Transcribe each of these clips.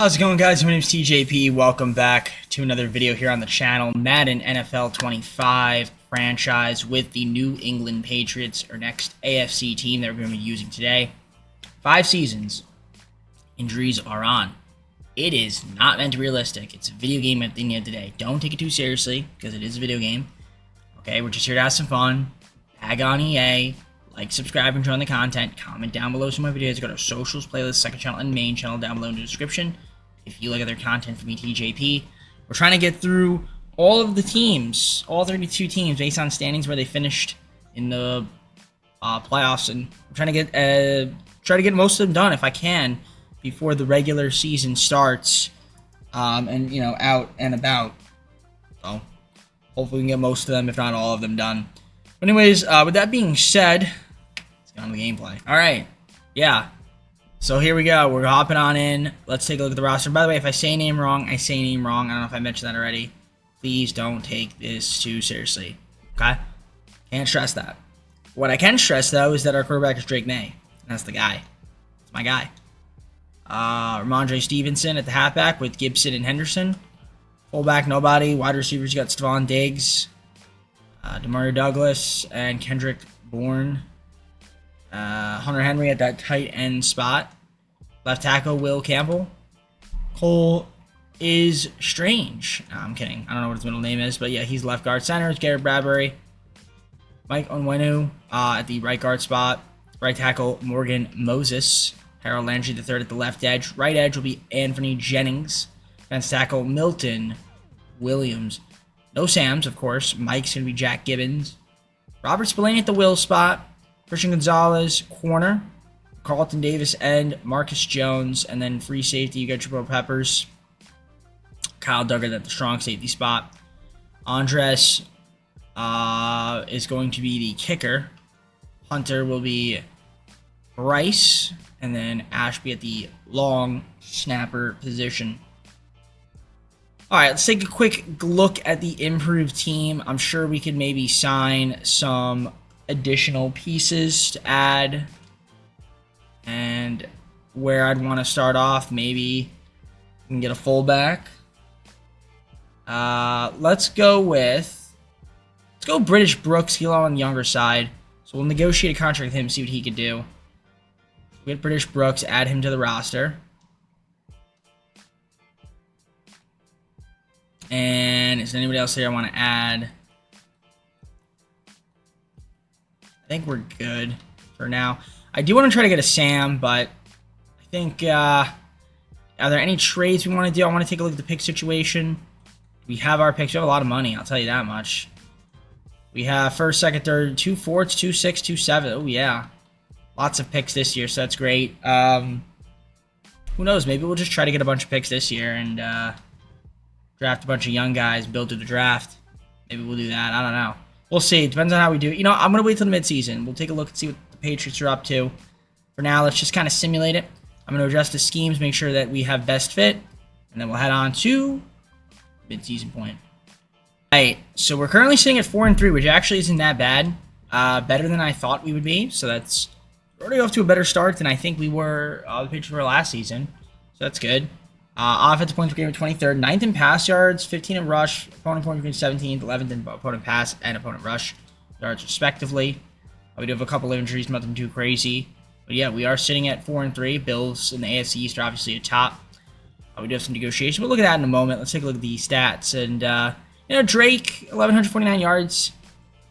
How's it going, guys? My name is TJP. Welcome back to another video here on the channel. Madden NFL 25 franchise with the New England Patriots, our next AFC team that we're going to be using today. 5 seasons. Injuries are on. It is not meant to be realistic. It's a video game at the end of the day. Don't take it too seriously because it is a video game. Okay, we're just here to have some fun. Tag on EA. Like, subscribe, and join the content. Comment down below some of my videos. Go to socials, playlist, second channel, and main channel down below in the description. If you like other content from me, TJP, we're trying to get through all of the teams, all 32 teams, based on standings where they finished in the playoffs, and I'm trying to get most of them done if I can before the regular season starts, and out and about. So hopefully we can get most of them, if not all of them, done. But anyways, with that being said, let's get on the gameplay. All right, yeah. So here we go. We're hopping on in. Let's take a look at the roster. By the way, if I say a name wrong, I say a name wrong. I don't know if I mentioned that already. Please don't take this too seriously. Okay? Can't stress that. What I can stress, though, is that our quarterback is Drake May. That's the guy. It's my guy. Ramondre Stevenson at the halfback with Gibson and Henderson. Fullback, nobody. Wide receivers, you got Stephon Diggs, Demario Douglas, and Kendrick Bourne. Hunter Henry at that tight end spot. Left tackle, Will Campbell. Cole is Strange. No, I'm kidding. I don't know what his middle name is, but yeah, he's left guard. Center is Garrett Bradbury. Mike Onwenu at the right guard spot. Right tackle, Morgan Moses. Harold Landry III at the left edge. Right edge will be Anthony Jennings. Defense tackle, Milton Williams. No Sams, of course. Mike's going to be Jack Gibbons. Robert Spillane at the will spot. Christian Gonzalez, corner. Carlton Davis, end. Marcus Jones. And then free safety, you got Jabril Peppers. Kyle Duggar at the strong safety spot. Andres is going to be the kicker. Hunter will be Bryce. And then Ashby at the long snapper position. Alright, let's take a quick look at the improved team. I'm sure we could maybe sign some additional pieces to add, and where I'd want to start off, maybe we can get a fullback. Let's go British Brooks. He's on the younger side, so we'll negotiate a contract with him, see what he could do. We'll get British Brooks, add him to the roster. And is there anybody else here I want to add? I think we're good for now. I do want to try to get a Sam, but I think, are there any trades we want to do? I want to take a look at the pick situation. We have our picks. We have a lot of money, I'll tell you that much. We have first, second, third, 2 4s, 2 6, 2 7. Oh, yeah. Lots of picks this year, so that's great. Who knows? Maybe we'll just try to get a bunch of picks this year and draft a bunch of young guys, build through the draft. Maybe we'll do that. I don't know. We'll see. It depends on how we do. I'm going to wait till the midseason. We'll take a look and see what the Patriots are up to. For now, let's just kind of simulate it. I'm going to adjust the schemes, make sure that we have best fit, and then we'll head on to midseason point. All right, so we're currently sitting at 4-3, which actually isn't that bad. Better than I thought we would be, so that's already off to a better start than I think we were, the Patriots were last season, so that's good. Offensive points per game of 23rd, 9th in pass yards, 15 in rush, opponent point per game 17th, 11th in opponent pass and opponent rush yards respectively. We do have a couple of injuries, nothing too crazy. But yeah, we are sitting at 4-3. Bills in the AFC East are obviously atop. We do have some negotiation. We'll look at that in a moment. Let's take a look at the stats. And, Drake, 1,149 yards,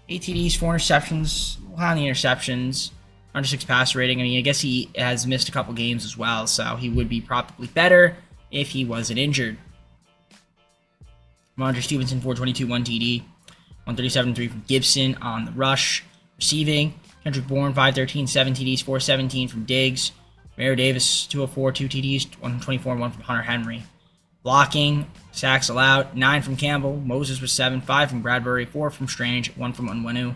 8 TDs, 4 interceptions, high on the interceptions, 106 pass rating. I mean, I guess he has missed a couple games as well, so he would be probably better if he wasn't injured. Ramondre Stevenson, 422, 1 TD. 137.3 from Gibson on the rush. Receiving, Kendrick Bourne, 513, 7 TDs, 417 from Diggs. Mario Davis, 204, 2 TDs, 124, 1 from Hunter Henry. Blocking, sacks allowed, 9 from Campbell. Moses was 7, 5 from Bradbury, 4 from Strange, 1 from Onwenu.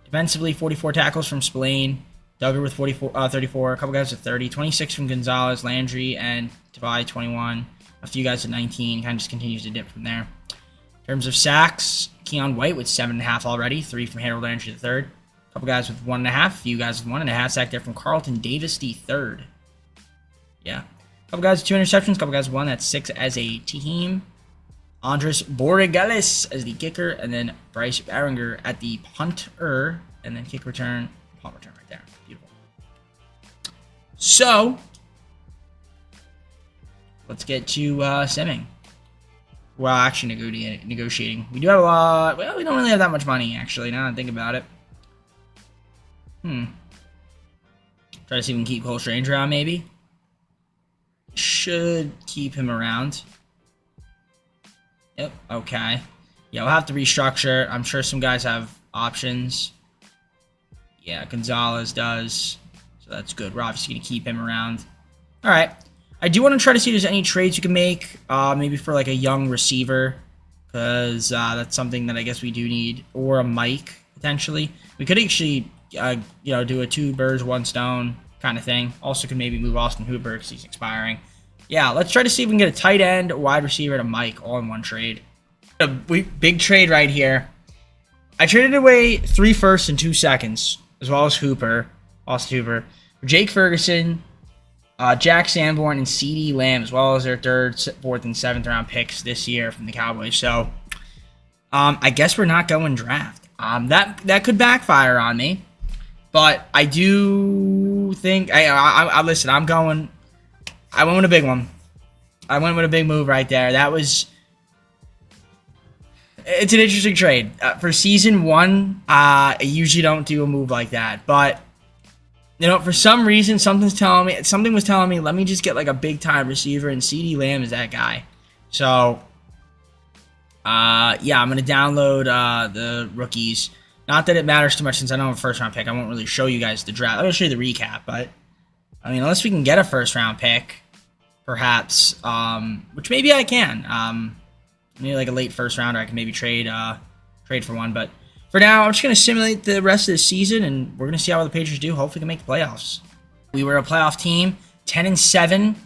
Defensively, 44 tackles from Spillane. Duggar with 34, a couple guys with 30, 26 from Gonzalez, Landry, and Tavai, 21. A few guys at 19, kind of just continues to dip from there. In terms of sacks, Keon White with 7.5 already, 3 from Harold Landry III. A couple guys with 1.5, a few guys with 1.5. Sack there from Carlton Davis III. Yeah. Couple guys with 2 interceptions. Couple guys with 1. That's 6 as a team. Andres Borregales as the kicker. And then Bryce Barringer at the punter. And then kick return. Punt return right there. Beautiful. So, let's get to simming. Well, actually negotiating. We do have a lot. Well, we don't really have that much money, actually, now that I think about it. Try to see if we can keep Cole Strange around, maybe. Should keep him around. Yep, okay. Yeah, we'll have to restructure. I'm sure some guys have options. Yeah, Gonzalez does. So that's good. We're obviously going to keep him around. All right. I do want to try to see if there's any trades you can make. Maybe for like a young receiver. Because that's something that I guess we do need. Or a Mike, potentially. We could actually, do a 2 birds, 1 stone kind of thing. Also could maybe move Austin Hooper because he's expiring. Yeah, let's try to see if we can get a tight end, a wide receiver, and a Mike all in one trade. A big trade right here. I traded away 3 firsts and 2 seconds, as well as Austin Hooper, for Jake Ferguson, Jack Sanborn, and CeeDee Lamb, as well as their 3rd, 4th, and 7th round picks this year from the Cowboys. So, I guess we're not going draft. That could backfire on me, but I do think I listen. I went with a big one. I went with a big move right there. It's an interesting trade. For season 1, I usually don't do a move like that. But, for some reason, something was telling me, let me just get like a big-time receiver, and CeeDee Lamb is that guy. So, yeah, I'm going to download the rookies. Not that it matters too much since I don't have a first-round pick. I won't really show you guys the draft. I'm going to show you the recap, but, unless we can get a first-round pick, perhaps, which maybe I can. Maybe like a late first rounder, I can maybe trade for one. But for now, I'm just going to simulate the rest of the season, and we're going to see how the Patriots do. Hopefully, we can make the playoffs. We were a playoff team, 10-7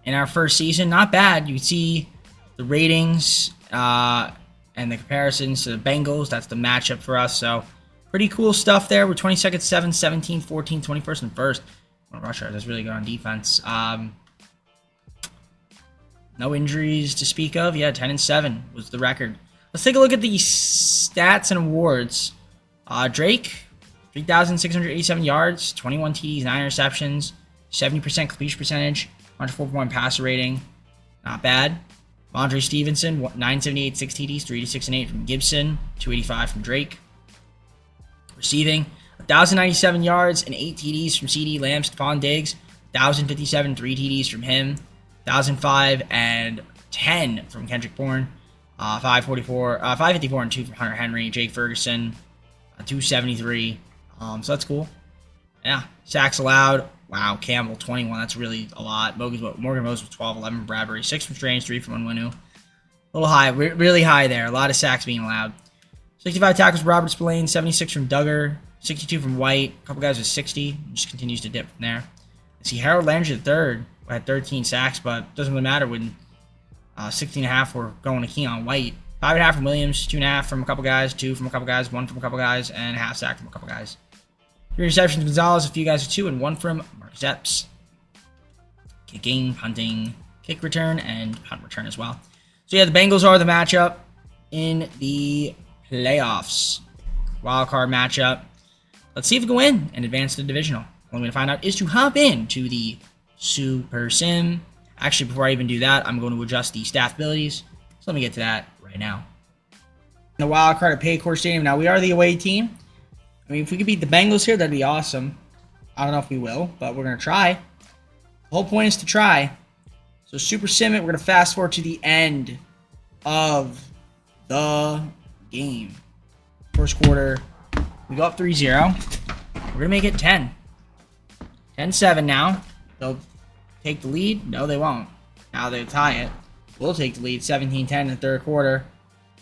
in our first season. Not bad. You can see the ratings and the comparisons to the Bengals. That's the matchup for us. So, pretty cool stuff there. We're 22nd, 7th, 17th, 14th, 21st, and 1st. Rush hour. That's really good on defense. No injuries to speak of. Yeah, 10-7 was the record. Let's take a look at the stats and awards. Drake, 3,687 yards, 21 TDs, 9 interceptions, 70% completion percentage, 104.1 passer rating. Not bad. Andre Stevenson, 978, 6 TDs, 386 and 8 from Gibson, 285 from Drake. Receiving, 1,097 yards and 8 TDs from CeeDee Lamb. Stephon Diggs, 1,057, 3 TDs from him. 1,005 and 10 from Kendrick Bourne, 554 and 2 from Hunter Henry. Jake Ferguson, 273. So that's cool. Yeah, sacks allowed. Wow, Campbell 21. That's really a lot. Morgan Moses with 12, 11 from Bradbury, 6 from Strange, 3 from Onwenu. A little high, really high there. A lot of sacks being allowed. 65 tackles from Robert Spillane, 76 from Duggar, 62 from White. A couple guys with 60. Just continues to dip from there. See Harold Landry III. Had 13 sacks, but it doesn't really matter when 16.5 were going to Keon White. 5.5 from Williams, 2.5 from a couple guys, 2 from a couple guys, 1 from a couple guys, and a half sack from a couple guys. 3 interceptions Gonzalez, a few guys with 2, and 1 from Marcus Epps. Kicking, punting, kick return, and punt return as well. So yeah, the Bengals are the matchup in the playoffs. Wild card matchup. Let's see if we can win and advance to the divisional. What I'm going to find out is to hop into the Super Sim. Actually, before I even do that, I'm going to adjust the staff abilities. So let me get to that right now. The wild card at Paycor Stadium. Now, we are the away team. If we could beat the Bengals here, that'd be awesome. I don't know if we will, but we're going to try. The whole point is to try. So, Super Sim it. We're going to fast forward to the end of the game. First quarter, we go up 3-0. We're going to make it 10. 10-7 now. They'll take the lead? No, they won't. Now they'll tie it. We'll take the lead 17-10 in the 3rd quarter.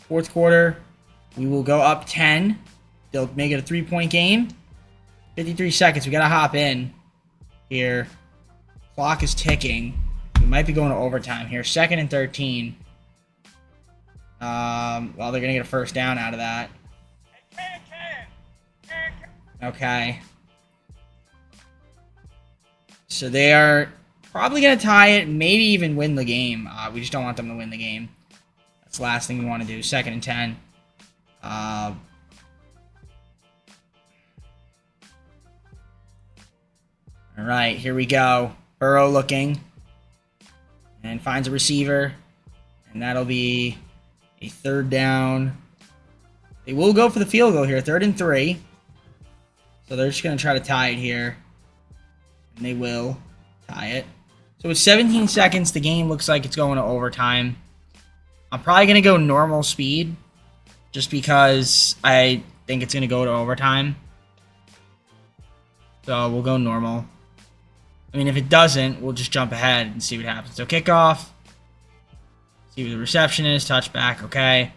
4th quarter, we will go up 10. They'll make it a 3-point game. 53 seconds. We got to hop in here. Clock is ticking. We might be going to overtime here. 2nd and 13. Well, they're going to get a first down out of that. Okay. So they are probably going to tie it, maybe even win the game. We just don't want them to win the game. That's the last thing we want to do. 2nd and 10. All right, here we go. Burrow looking. And finds a receiver. And that'll be a 3rd down. They will go for the field goal here. 3rd and 3. So they're just going to try to tie it here. And they will tie it. So with 17 seconds, the game looks like it's going to overtime. I'm probably going to go normal speed. Just because I think it's going to go to overtime. So we'll go normal. I mean, if it doesn't, we'll just jump ahead and see what happens. So kickoff. See who the reception is. Touchback. Okay.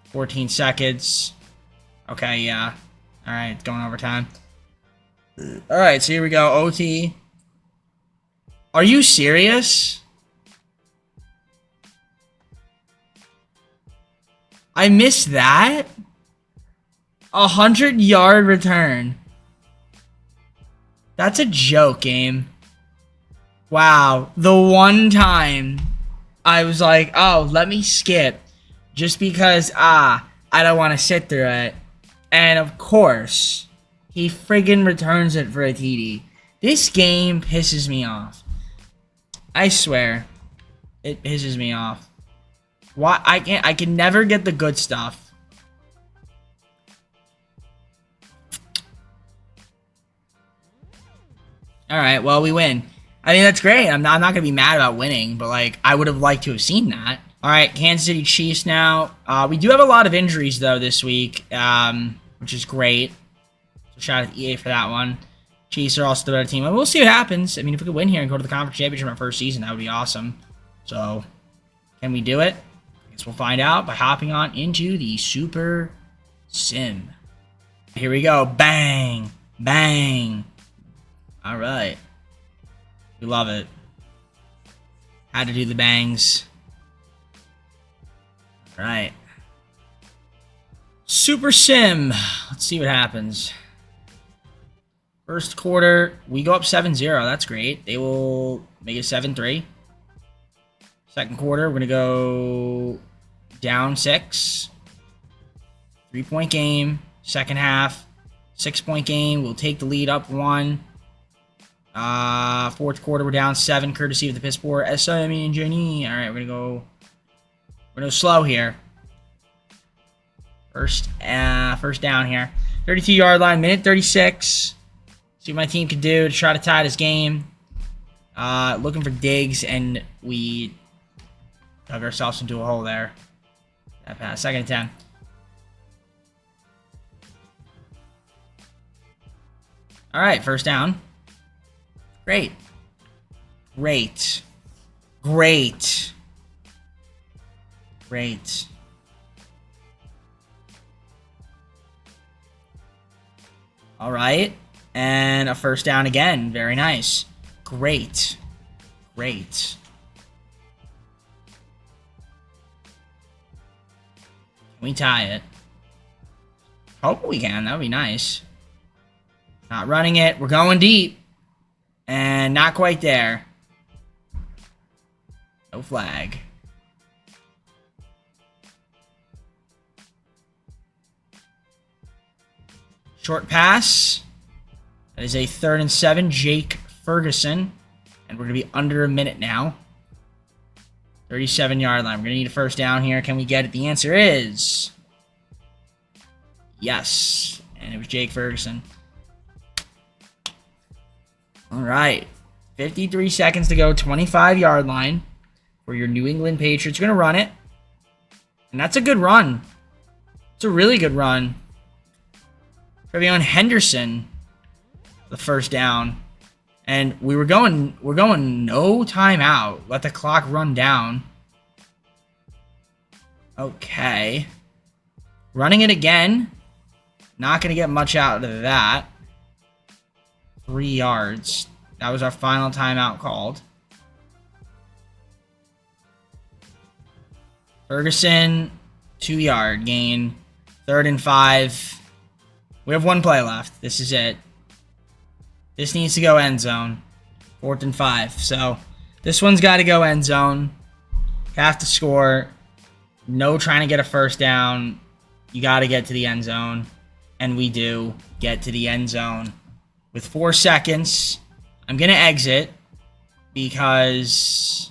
14 seconds. Okay, yeah. Alright, it's going overtime. Alright, so here we go. OT. Are you serious? I missed that? 100-yard return. That's a joke, game. Wow. The one time I was like, oh, let me skip. Just because, I don't want to sit through it. And of course, he friggin' returns it for a TD. This game pisses me off. I swear. It pisses me off. Why I can never get the good stuff. Alright, well, we win. I mean, that's great. I'm not going to be mad about winning, but, like, I would have liked to have seen that. Alright, Kansas City Chiefs now. We do have a lot of injuries, though, this week, which is great. So shout out to EA for that one. Chiefs are also the better team. And we'll see what happens. I mean, if we could win here and go to the conference championship in our first season, that would be awesome. So, can we do it? I guess we'll find out by hopping on into the Super Sim. Here we go. Bang! Bang! Alright. We love it. Had to do the bangs. Alright. Super Sim. Let's see what happens. First quarter, we go up 7-0. That's great. They will make it 7-3. Second quarter, we're going to go down 6. 3-point game. Second half, 6-point game. We'll take the lead up 1. Fourth quarter, we're down 7, courtesy of the piss poor SIME and Jenny. Alright, we're going to go slow here. First down here. 32-yard line, minute 36. See what my team can do to try to tie this game. Looking for digs, and we dug ourselves into a hole there. That pass. 2nd and 10. Alright, first down. Great. Great. Great. Great. Alright. And a first down again. Very nice. Great. Great. Can we tie it? Hope we can. That would be nice. Not running it. We're going deep. And not quite there. No flag. Short pass. That is a 3rd and 7. Jake Ferguson. And we're going to be under a minute now. 37-yard line. We're going to need a first down here. Can we get it? The answer is yes. And it was Jake Ferguson. All right. 53 seconds to go. 25-yard line for your New England Patriots. Going to run it. And that's a good run. It's a really good run. Trevion Henderson, the first down. And we're going no timeout. Let the clock run down. Okay. Running it again. Not going to get much out of that. 3 yards. That was our final timeout called. Ferguson, 2-yard gain. 3rd and 5. We have 1 play left. This is it. This needs to go end zone. 4th and 5. So this one's got to go end zone. Have to score. No trying to get a first down. You got to get to the end zone. And we do get to the end zone. With 4 seconds, I'm going to exit because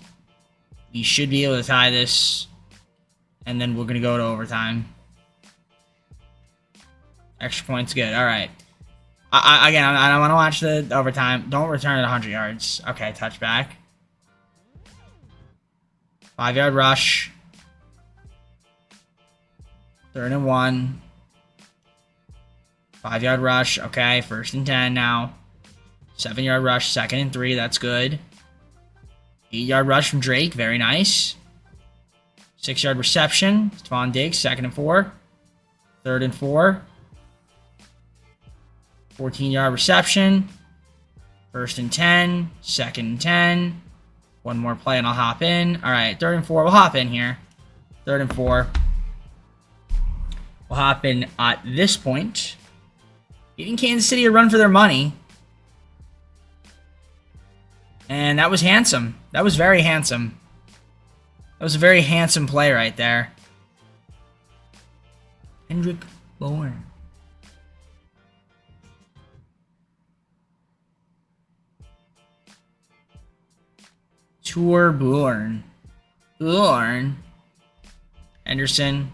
we should be able to tie this. And then we're going to go to overtime. Extra point's good. All right. Again, I don't want to watch the overtime. Don't return at 100 yards. Okay, touchback. 5-yard rush. 3rd and 1. 5-yard rush. Okay, 1st and 10 now. 7-yard rush. 2nd and 3. That's good. 8-yard rush from Drake. Very nice. 6-yard reception. Stephon Diggs. 2nd and 4. 3rd and 4. 14-yard reception. 1st and 10. 2nd and 10. One more play and I'll hop in. All right, 3rd and 4. We'll hop in here. 3rd and 4. We'll hop in at this point. Giving Kansas City a run for their money. And that was handsome. That was very handsome. That was a very handsome play right there. Kendrick Bourne. Tour Bourne. Henderson.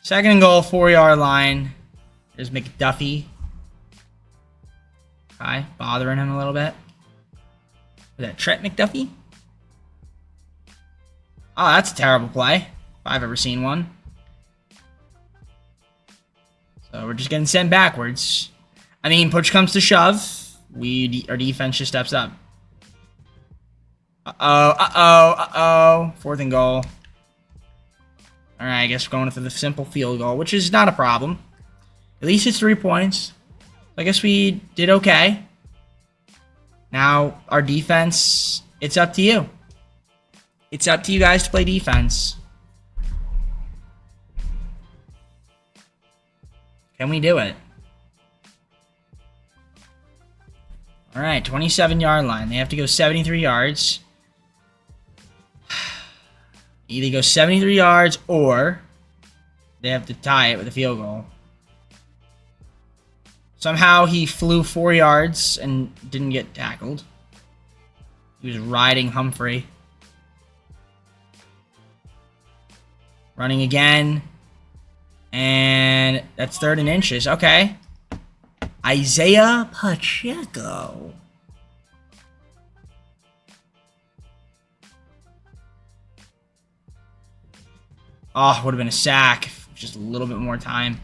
2nd and goal, 4-yard line. There's McDuffie. Okay, bothering him a little bit. Is that Trent McDuffie? Oh, that's a terrible play. If I've ever seen one. So we're just getting sent backwards. I mean, push comes to shove. Our defense just steps up. Uh-oh. 4th and goal. Alright, I guess we're going for the simple field goal, which is not a problem. At least it's 3 points. I guess we did okay. Now, our defense, it's up to you. It's up to you guys to play defense. Can we do it? Alright, 27-yard line. They have to go 73 yards. Either go 73 yards or they have to tie it with a field goal. Somehow he flew 4 yards and didn't get tackled. He was riding Humphrey. Running again. And that's 3rd and inches. Okay. Isaiah Pacheco. Oh, would have been a sack. Just a little bit more time.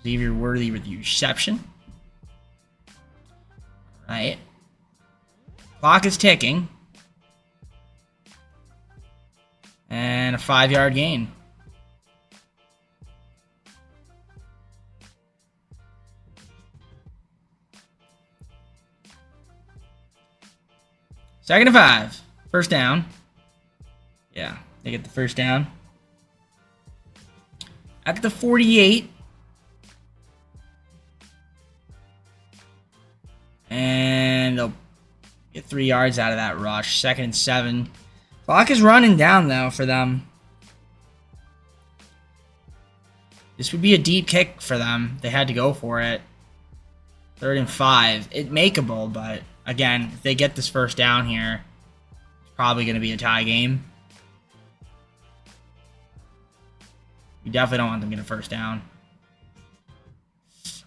Xavier Worthy with the reception. All right. Clock is ticking. And a 5-yard gain. Second and 5. First down. Yeah, they get the first down. At the 48. And they'll get 3 yards out of that rush. 2nd and 7. Clock is running down, though, for them. This would be a deep kick for them. They had to go for it. 3rd and 5. It's makeable, but again, if they get this first down here, it's probably going to be a tie game. We definitely don't want them to get a first down.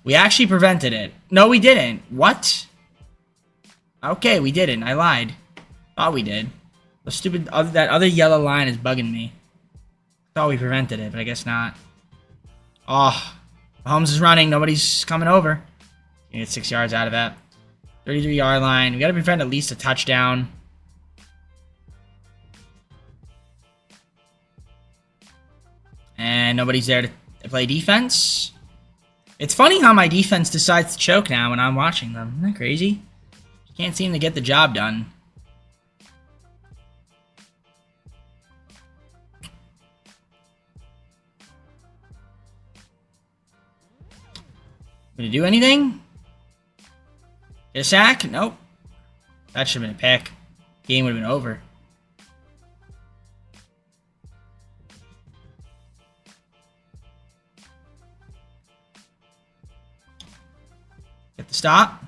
We actually prevented it. No, we didn't. What? Okay, we didn't. I lied. Thought we did. The stupid that other yellow line is bugging me. Thought we prevented it, but I guess not. Oh, Mahomes is running. Nobody's coming over. You get 6 yards out of that. 33-yard line. We got to prevent at least a touchdown. And nobody's there to play defense. It's funny how my defense decides to choke now when I'm watching them. Isn't that crazy? Can't seem to get the job done. Gonna do anything? Get a sack? Nope. That should have been a pick. Game would have been over. Get the stop.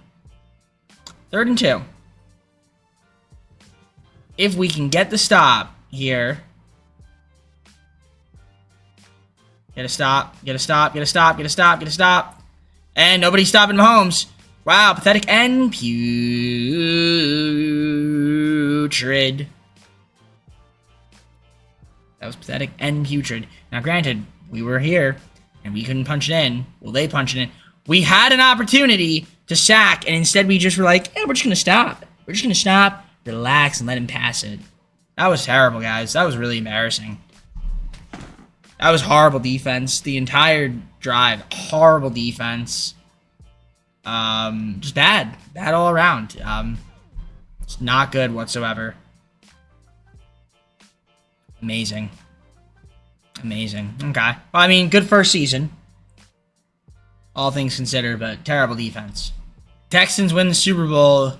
3rd and 2. If we can get the stop here. Get a stop. Get a stop. Get a stop. Get a stop. Get a stop. And nobody's stopping Mahomes. Wow, pathetic and putrid. That was pathetic and putrid. Now, granted, we were here, and we couldn't punch it in. Well, they punched it in. We had an opportunity to sack, and instead we just were like, yeah, we're just going to stop. We're just going to stop, relax, and let him pass it. That was terrible, guys. That was really embarrassing. That was horrible defense. The entire drive, horrible defense. Just bad. Bad all around. It's not good whatsoever. Amazing. Amazing. Okay. Well, I mean, good first season. All things considered, but terrible defense. Texans win the Super Bowl.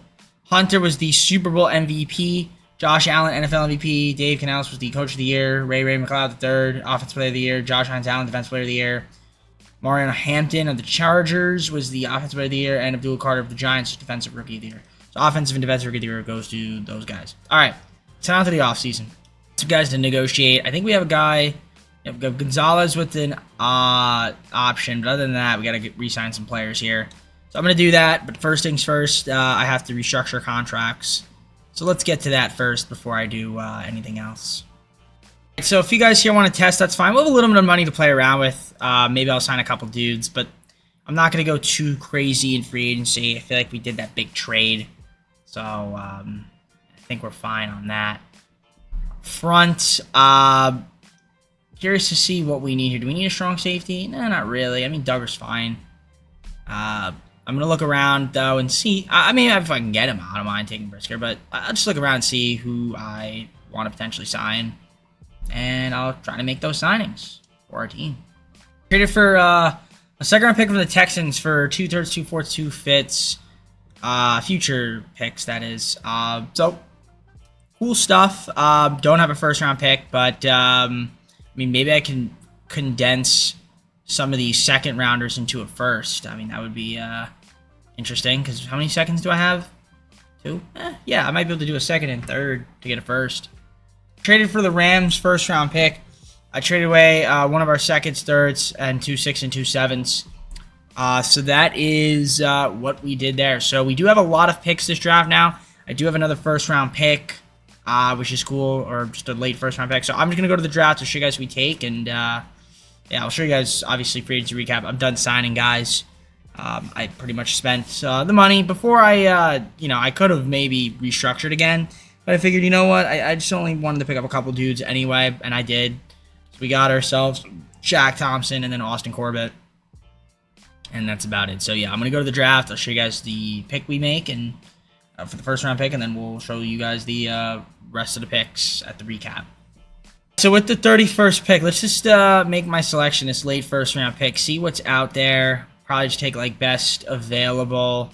Hunter was the Super Bowl MVP. Josh Allen, NFL MVP. Dave Canales was the Coach of the Year. Ray McLeod III, Offensive Player of the Year. Josh Hines Allen, Defensive Player of the Year. Mariano Hampton of the Chargers was the Offensive Player of the Year. And Abdul Carter of the Giants, Defensive Rookie of the Year. So Offensive and Defensive Rookie of the Year goes to those guys. All right. So on to the offseason. Some guys to negotiate. I think we have a guy. We've got Gonzalez with an option. But other than that, we got to re-sign some players here. So I'm going to do that. But first things first, I have to restructure contracts. So let's get to that first before I do anything else. So if you guys here want to test, that's fine. We'll have a little bit of money to play around with. Maybe I'll sign a couple dudes, but I'm not going to go too crazy in free agency. I feel like we did that big trade. So I think we're fine on that. Front, curious to see what we need here. Do we need a strong safety? No, not really. I mean, Duggar's fine. I'm going to look around, though, and see. I mean, if I can get him, I don't mind taking Brisker, but I'll just look around and see who I want to potentially sign. And I'll try to make those signings for our team. Traded for a second-round pick from the Texans for 2/3, 2/4, 2 fits. Future picks, that is. So, cool stuff. Don't have a first-round pick, but, I mean, maybe I can condense some of these second-rounders into a first. I mean, that would be interesting, because how many seconds do I have? 2? Yeah, I might be able to do a second and third to get a first. Traded for the Rams first-round pick. I traded away one of our seconds, thirds, and 2 6s and 2 7s. So that is what we did there. So we do have a lot of picks this draft now. I do have another first-round pick, which is cool, or just a late first-round pick. So I'm just going to go to the draft to show you guys who we take, and yeah, I'll show you guys, obviously, free agency recap. I'm done signing, guys. I pretty much spent the money. Before I could have maybe restructured again, but I figured, you know what, I just only wanted to pick up a couple dudes anyway, and I did. So we got ourselves Shaq Thompson and then Austin Corbett, and that's about it. So yeah, I'm going to go to the draft. I'll show you guys the pick we make and for the first round pick, and then we'll show you guys the rest of the picks at the recap. So with the 31st pick, let's just make my selection this late first round pick, see what's out there. Probably just take like best available.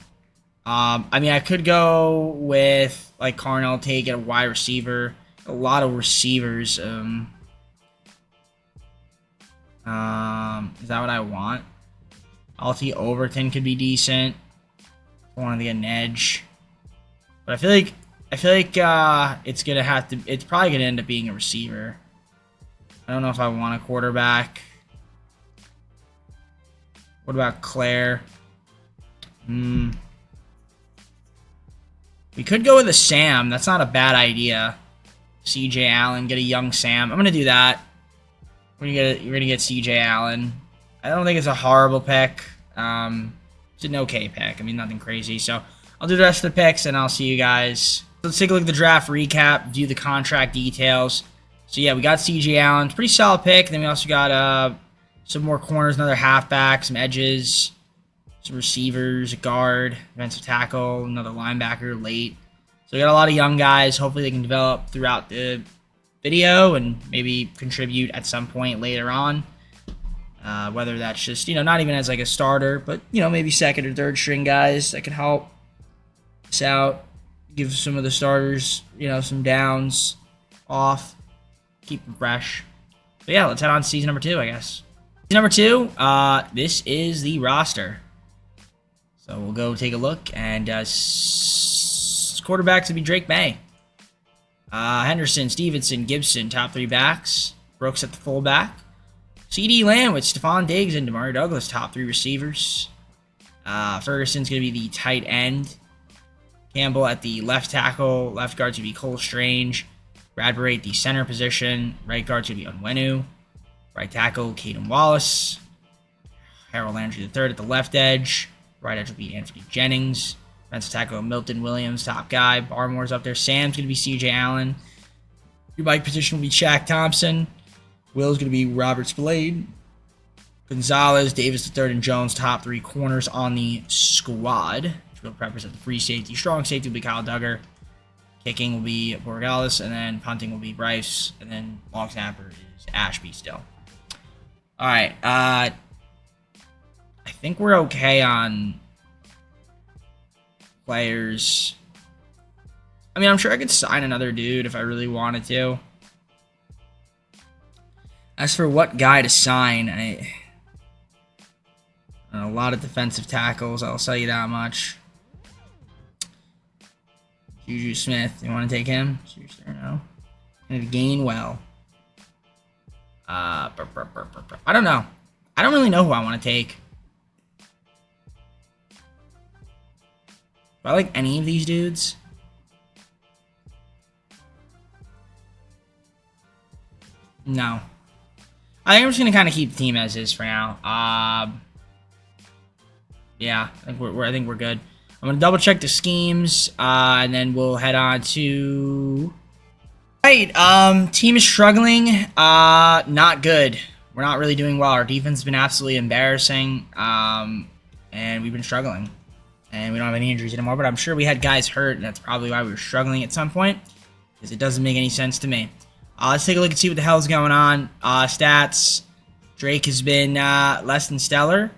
I mean, I could go with like Carnell Tate, get a wide receiver. A lot of receivers. Is that what I want? Alty Overton could be decent. I want to get an edge, but I feel like it's gonna have to. It's probably gonna end up being a receiver. I don't know if I want a quarterback. What about Claire? We could go with a Sam. That's not a bad idea. CJ Allen, get a young Sam. I'm gonna do that. You're gonna get CJ Allen. I don't think it's a horrible pick. It's an okay pick. I mean, nothing crazy. So I'll do the rest of the picks, and I'll see you guys. Let's take a look at the draft recap, view the contract details. So yeah, we got CJ Allen. Pretty solid pick. Then we also got some more corners, another halfback, some edges, some receivers, a guard, defensive tackle, another linebacker late. So we got a lot of young guys. Hopefully they can develop throughout the video and maybe contribute at some point later on. Whether that's just, not even as like a starter, but, maybe second or third string guys that can help. out, give some of the starters, some downs off, keep them fresh. But yeah, let's head on to season number 2, I guess. Season number 2, this is the roster. So we'll go take a look, and quarterbacks will be Drake May. Henderson, Stevenson, Gibson, top 3 backs. Brooks at the fullback. CeeDee Lamb with Stephon Diggs and Demario Douglas, top 3 receivers. Ferguson's going to be the tight end. Campbell at the left tackle. Left guard's going to be Cole Strange. Bradbury at the center position. Right guard's going to be Onwenu. Right tackle, Caden Wallace. Harold Landry III at the left edge. Right edge will be Anthony Jennings. Defensive tackle, Milton Williams, top guy. Barmore's up there. Sam's going to be C.J. Allen. Your Mike position will be Shaq Thompson. Will's going to be Robert Spillane. Gonzalez, Davis III, and Jones, top 3 corners on the squad. Drill preppers at the free safety. Strong safety will be Kyle Duggar. Kicking will be Borregales, and then punting will be Bryce, and then long snapper is Ashby still. All right, I think we're okay on players. I mean, I'm sure I could sign another dude if I really wanted to. As for what guy to sign, a lot of defensive tackles, I'll tell you that much. Juju Smith, you want to take him? Seriously, no. And Gainwell. I don't know. I don't really know who I want to take. Do I like any of these dudes? No. I think I'm just gonna kind of keep the team as is for now. Yeah, I think we're good. I'm gonna double check the schemes, and then we'll head on to. Right, team is struggling. Not good. We're not really doing well. Our defense has been absolutely embarrassing, and we've been struggling. And we don't have any injuries anymore, but I'm sure we had guys hurt, and that's probably why we were struggling at some point, because it doesn't make any sense to me. Let's take a look and see what the hell's going on. Stats. Drake has been less than stellar.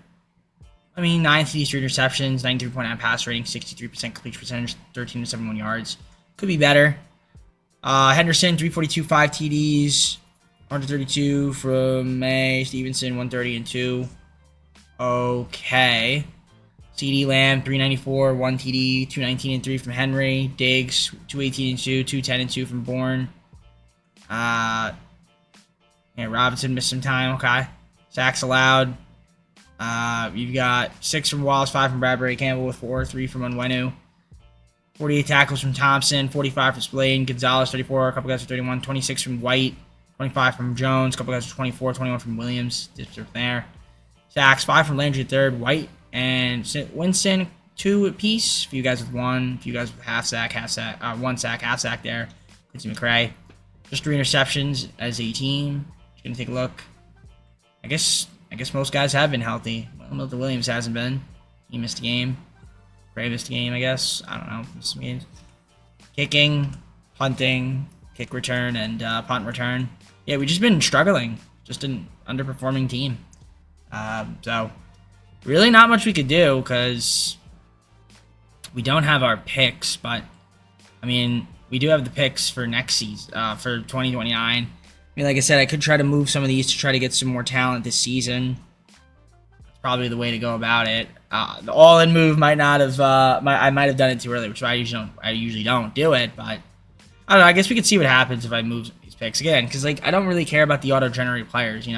I mean, 9 TDs, 3 interceptions, 93.9 pass rating, 63% completion percentage, 13 to 71 yards. Could be better. Henderson, 342, 5 TDs, 132 from May. Stevenson, 130 and 2. Okay. CeeDee Lamb, 394, 1 TD, 219 and 3 from Henry. Diggs, 218 and 2, 210 and 2 from Bourne. Yeah, Robinson missed some time. Okay. Sacks allowed. You've got 6 from Wallace, 5 from Bradbury. Campbell with 4, 3 from Onwenu. 48 tackles from Thompson, 45 from Spillane. Gonzalez, 34. A couple guys for 31. 26 from White. 25 from Jones. A couple guys for 24. 21 from Williams. Dips are there. Sacks, 5 from Landry III. White and Winston, 2 apiece. A few guys with 1. A few guys with half sack. 1 sack, half sack there. Quincy McCray. Just 3 interceptions as a team. Just gonna take a look. I guess most guys have been healthy. Well, Milton Williams hasn't been. He missed a game. Gray missed a game, I guess. I don't know. Missed some games. Kicking, punting, kick return, and punt return. Yeah, we've just been struggling. Just an underperforming team. So, really not much we could do because we don't have our picks. But, I mean, we do have the picks for next season, for 2029. I mean, like I said, I could try to move some of these to try to get some more talent this season. That's probably the way to go about it. The all-in move might not have. I might have done it too early, which I usually don't do it. But I don't know. I guess we could see what happens if I move these picks again, because I don't really care about the auto-generated players,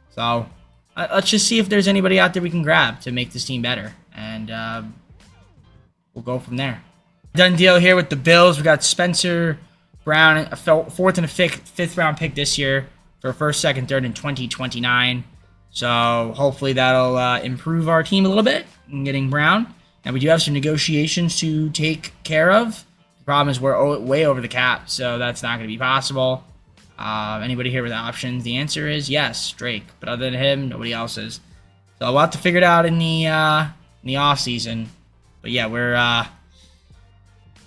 So let's just see if there's anybody out there we can grab to make this team better, and we'll go from there. Done deal here with the Bills. We got Spencer Brown, a 4th and a 5th round pick this year for 1st, 2nd, 3rd in 2029. So hopefully that'll improve our team a little bit in getting Brown. And we do have some negotiations to take care of. The problem is we're way over the cap, so that's not going to be possible. Anybody here with options? The answer is yes, Drake. But other than him, nobody else is. So we'll have to figure it out in the offseason. But yeah, we're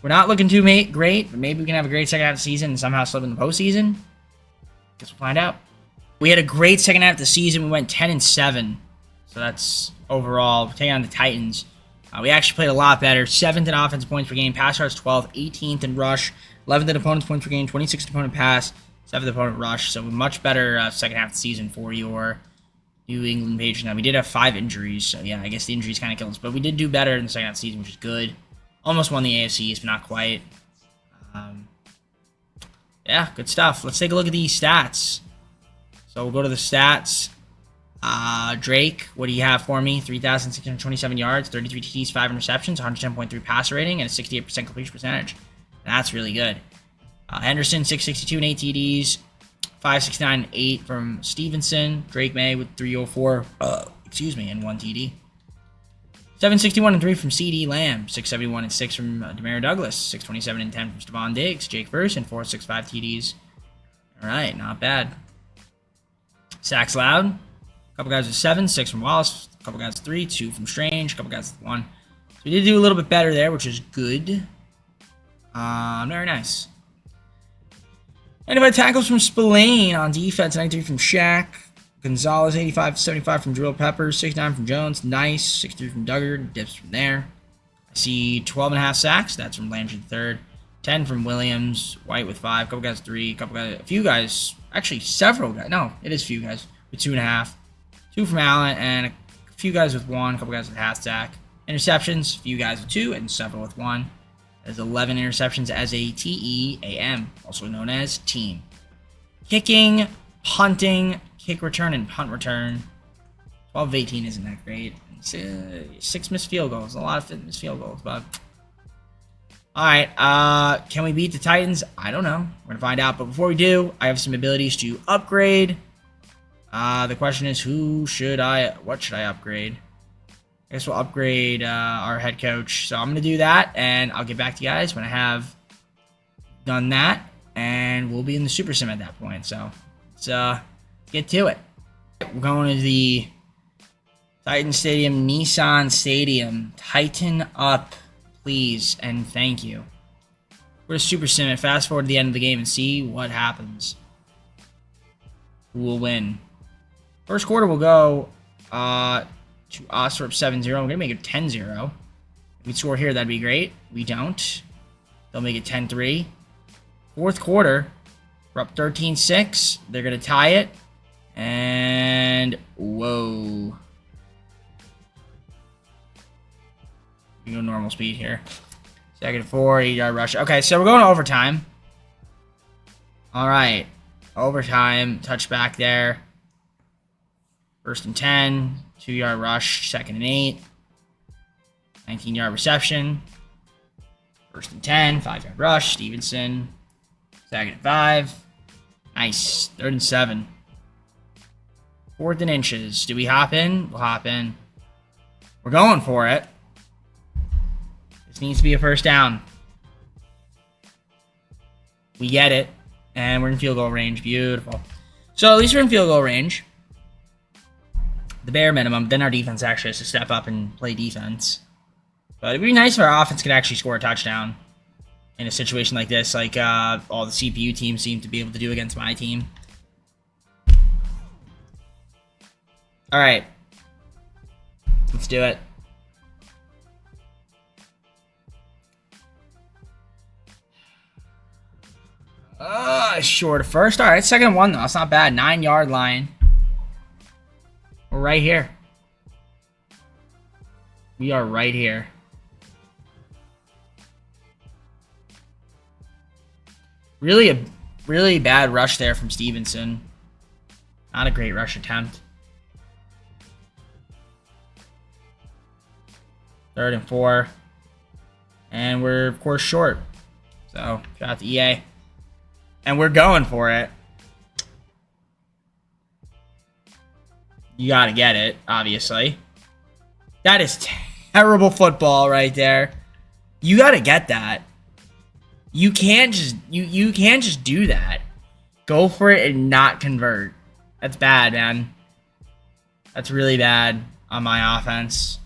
not looking too great, but maybe we can have a great second half of the season and somehow slip in the postseason. Guess we'll find out. We had a great second half of the season. We went 10-7. So that's overall. Taking on the Titans. We actually played a lot better. 7th in offensive points per game. Pass yards 12th. 18th in rush. 11th in opponent's points per game. 26th opponent pass. 7th opponent rush. So much better second half of the season for your New England Patriots. Now, we did have 5 injuries. So, yeah, I guess the injuries kind of killed us. But we did do better in the second half of the season, which is good. Almost won the AFC East, but not quite. Yeah, good stuff. Let's take a look at these stats. So we'll go to the stats. Drake, what do you have for me? 3,627 yards, 33 TDs, 5 interceptions, 110.3 passer rating, and a 68% completion percentage. And that's really good. Henderson, 662 and 8 TDs, 569 and 8 from Stevenson. Drake May with 304, and 1 TD. 761 and 3 from CD Lamb, 671 and 6 from Demario Douglas, 627 and 10 from Stephon Diggs, Jake Ferguson, 465 TDs. All right, not bad. Sacks Loud, a couple guys with 7, 6 from Wallace, a couple guys with 3, 2 from Strange, a couple guys with 1. So we did do a little bit better there, which is good. Very nice. 95 tackles from Spillane on defense, 93 from Shaq. Gonzalez, 85-75 from Drill Peppers, 69 from Jones, nice, 63 from Duggar, dips from there. I see 12.5 sacks, that's from Landry III. 10 from Williams, White with 5, couple guys 3, couple guys, a few guys, actually several guys, no, it is a few guys with 2.5. 2 from Allen, and a few guys with 1, couple guys with half sack. Interceptions, a few guys with 2, and several with 1. There's 11 interceptions as a TEAM, also known as team. Kicking, punting, kick return, and punt return. 12 of 18 isn't that great. 6 missed field goals. A lot of missed field goals, but... Alright, can we beat the Titans? I don't know. We're going to find out. But before we do, I have some abilities to upgrade. The question is, what should I upgrade? I guess we'll upgrade our head coach. So I'm going to do that, and I'll get back to you guys when I have done that. And we'll be in the Super Sim at that point. So let's get to it. We're going to the Titan Stadium, Nissan Stadium. Tighten up, please, and thank you. We're to Super Sim it. Fast forward to the end of the game and see what happens. Who will win? First quarter will go to Ostrop 7-0. We're going to make it 10-0. If we score here, that'd be great. We don't. They'll make it 10-3. Fourth quarter, we're up 13-6. They're going to tie it. And, whoa. We go normal speed here. Second 4, 8-yard rush. Okay, so we're going to overtime. All right. Overtime, touchback there. First and 10, 2-yard rush, second and 8. 19-yard reception. First and 10, 5-yard rush, Stevenson. Second and 5. Nice. Third and 7. Fourth and inches. Do we hop in? We'll hop in. We're going for it. This needs to be a first down. We get it. And we're in field goal range. Beautiful. So at least we're in field goal range. The bare minimum. Then our defense actually has to step up and play defense. But it'd be nice if our offense could actually score a touchdown in a situation like this, like all the CPU teams seem to be able to do against my team. All right. Let's do it. Short first. All right, second and 1, though. It's not bad. 9-yard line. We're right here. We are right here. Really bad rush there from Stevenson. Not a great rush attempt. Third and 4. And we're, of course, short. So, shout out to EA. And we're going for it. You got to get it, obviously. That is terrible football right there. You got to get that. You can't just you can't just do that. Go for it and not convert. That's bad, man. That's really bad on my offense.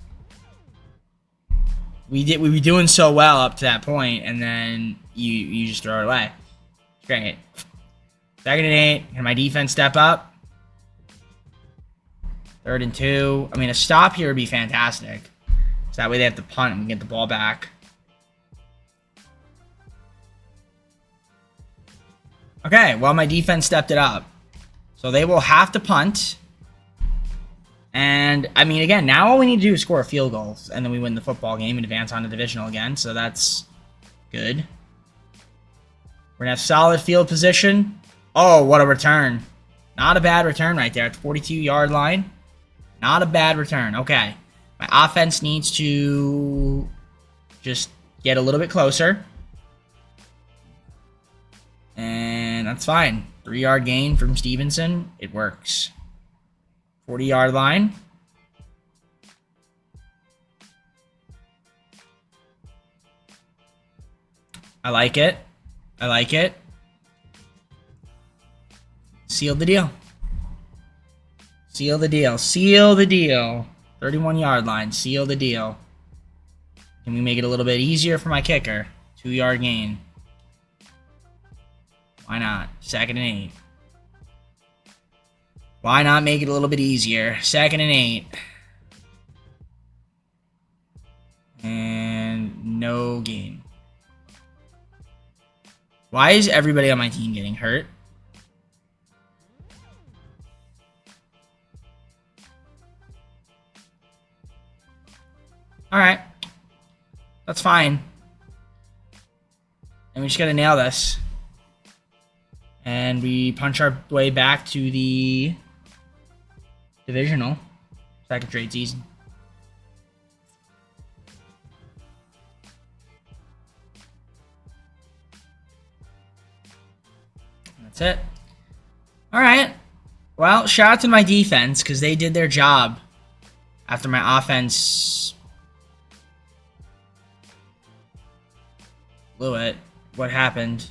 We were doing so well up to that point, and then you just throw it away. Great. Second and 8. Can my defense step up? Third and 2. I mean, a stop here would be fantastic. So that way they have to punt and we can get the ball back. Okay, well, my defense stepped it up. So they will have to punt. And, I mean, again, now all we need to do is score a field goal. And then we win the football game and advance on to Divisional again. So that's good. We're going to have solid field position. Oh, what a return. Not a bad return right there at the 42-yard line. Not a bad return. Okay. My offense needs to just get a little bit closer. And that's fine. 3-yard gain from Stevenson. It works. 40-yard line. I like it. I like it. Seal the deal. Seal the deal. Seal the deal. 31-yard line. Seal the deal. Can we make it a little bit easier for my kicker? 2-yard gain. Why not? 2nd and 8. Why not make it a little bit easier? 2nd and 8. And no gain. Why is everybody on my team getting hurt? Alright. That's fine. And we just gotta nail this. And we punch our way back to the Divisional. 2nd straight season. That's it. Alright. Well, shout out to my defense, because they did their job after my offense blew it. What happened?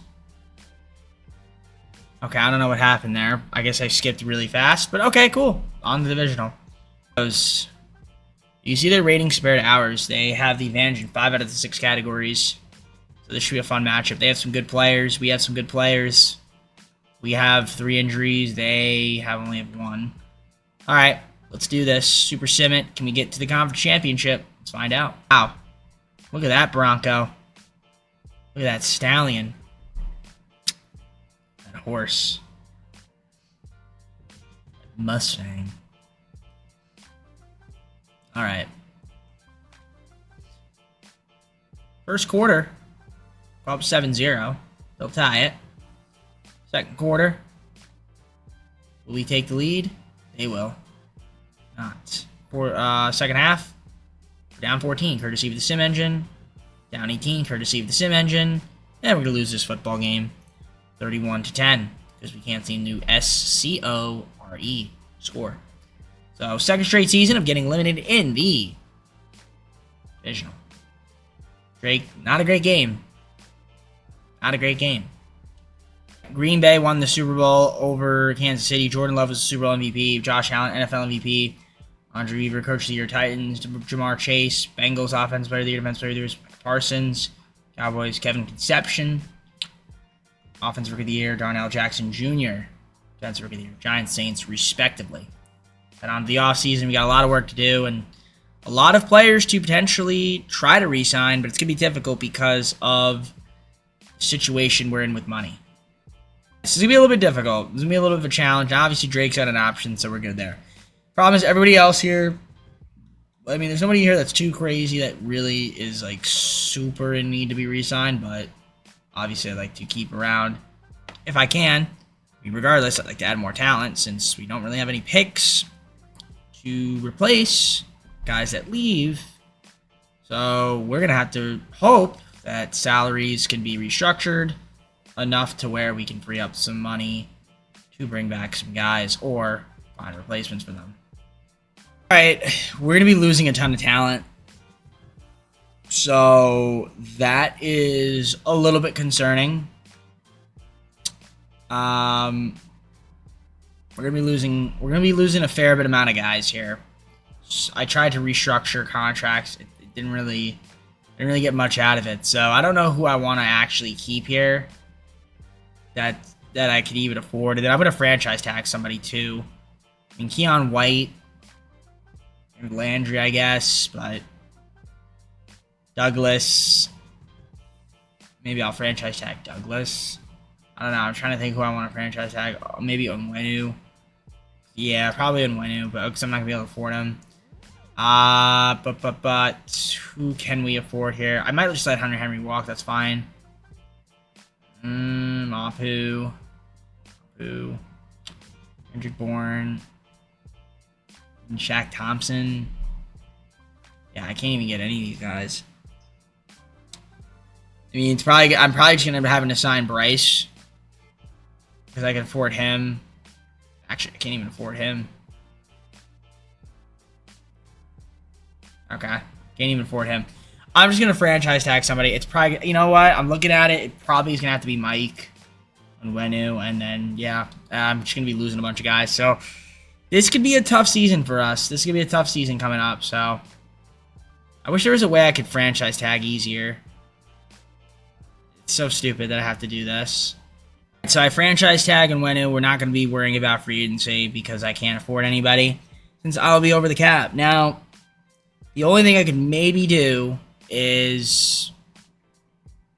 Okay, I don't know what happened there. I guess I skipped really fast, but okay, cool. On the Divisional. You see their ratings compared to ours. They have the advantage in 5 out of the 6 categories. So this should be a fun matchup. They have some good players. We have some good players. We have 3 injuries. They only have 1. All right, let's do this. Super Simmet. Can we get to the conference championship? Let's find out. Wow. Look at that Bronco. Look at that stallion. That horse. That Mustang. All right. First quarter. Up 7-0. They'll tie it. Second quarter. Will we take the lead? They will. Not. Second half. Down 14, courtesy of the sim engine. Down 18, courtesy of the sim engine. And we're going to lose this football game 31-10 because we can't seem to S-C-O-R-E score. So, second straight season of getting eliminated in the Divisional. Drake, not a great game. Not a great game. Green Bay won the Super Bowl over Kansas City. Jordan Love was the Super Bowl MVP. Josh Allen, NFL MVP. Andre Weaver, Coach of the Year, Titans. Jamar Chase, Bengals, Offensive Player of the Year, Defensive Player of the Year, Parsons. Cowboys, Kevin Conception. Offensive Rookie of the Year, Darnell Jackson Jr. Defensive Rookie of the Year, Giants, Saints, respectively. And on to the offseason, we got a lot of work to do, and a lot of players to potentially try to re-sign, but it's going to be difficult because of the situation we're in with money. This is going to be a little bit difficult. This is going to be a little bit of a challenge. Obviously, Drake's got an option, so we're good there. Problem is, everybody else here, I mean, there's nobody here that's too crazy that really is, like, super in need to be re-signed, but obviously I'd like to keep around if I can. I mean, regardless, I'd like to add more talent since we don't really have any picks to replace guys that leave. So we're going to have to hope that salaries can be restructured enough to where we can free up some money to bring back some guys or find replacements for them. All right, we're going to be losing a ton of talent. So that is a little bit concerning. We're gonna be losing a fair bit amount of guys here. I tried to restructure contracts. It didn't really get much out of it. So I don't know who I want to actually keep here. That I could even afford. And then I'm gonna franchise tag somebody too. I mean, Keon White and Landry, I guess, but Douglas. Maybe I'll franchise tag Douglas. I don't know. I'm trying to think who I want to franchise tag. Maybe Onwenu. Yeah, probably Onwenu, but because I'm not gonna be able to afford him. But who can we afford here? I might just let Hunter Henry walk. That's fine. Mapu. Kendrick Bourne. And Shaq Thompson. Yeah, I can't even get any of these guys. I mean, I'm probably just gonna be having to sign Bryce because I can afford him. Actually, I can't even afford him. Okay, can't even afford him. I'm just gonna franchise tag somebody. It's probably, you know what? I'm looking at it. It probably is gonna have to be Mike and Wenu, and then yeah, I'm just gonna be losing a bunch of guys. So this could be a tough season for us. This could be a tough season coming up. So I wish there was a way I could franchise tag easier. It's so stupid that I have to do this. So I franchise tag and Wenu. We're not going to be worrying about free agency because I can't afford anybody since I'll be over the cap. Now, the only thing I could maybe do is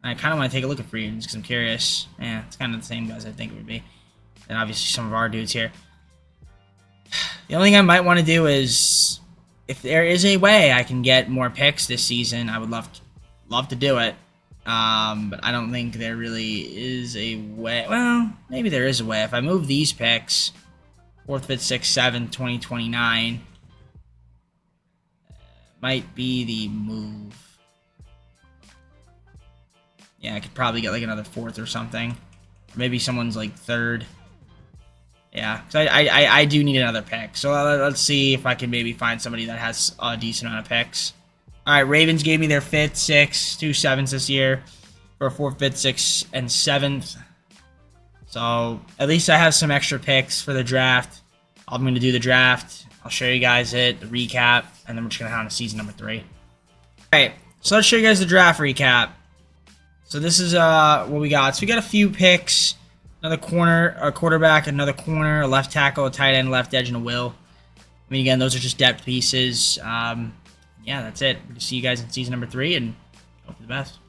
I kind of want to take a look at free agents because I'm curious. Yeah, it's kind of the same guys I think it would be. And obviously some of our dudes here. The only thing I might want to do is if there is a way I can get more picks this season, I would love to do it. But I don't think there really is a way. Well, maybe there is a way. If I move these picks, 4th, 5th, 6th, 7th, 2029, might be the move. Yeah, I could probably get like another 4th or something. Or maybe someone's like 3rd. Yeah, because I do need another pick. So let's see if I can maybe find somebody that has a decent amount of picks. All right, Ravens gave me their 5th, 6th, 2 7ths this year for 4th, 5th, 6th, and 7th. So at least I have some extra picks for the draft. I'm going to do the draft. I'll show you guys it, the recap, and then we're just going to head on to season number 3. All right, so let's show you guys the draft recap. So this is what we got. So we got a few picks. Another corner, a quarterback, another corner, a left tackle, a tight end, left edge, and a will. I mean, again, those are just depth pieces. Yeah, that's it. We'll see you guys in season number 3 and hope for the best.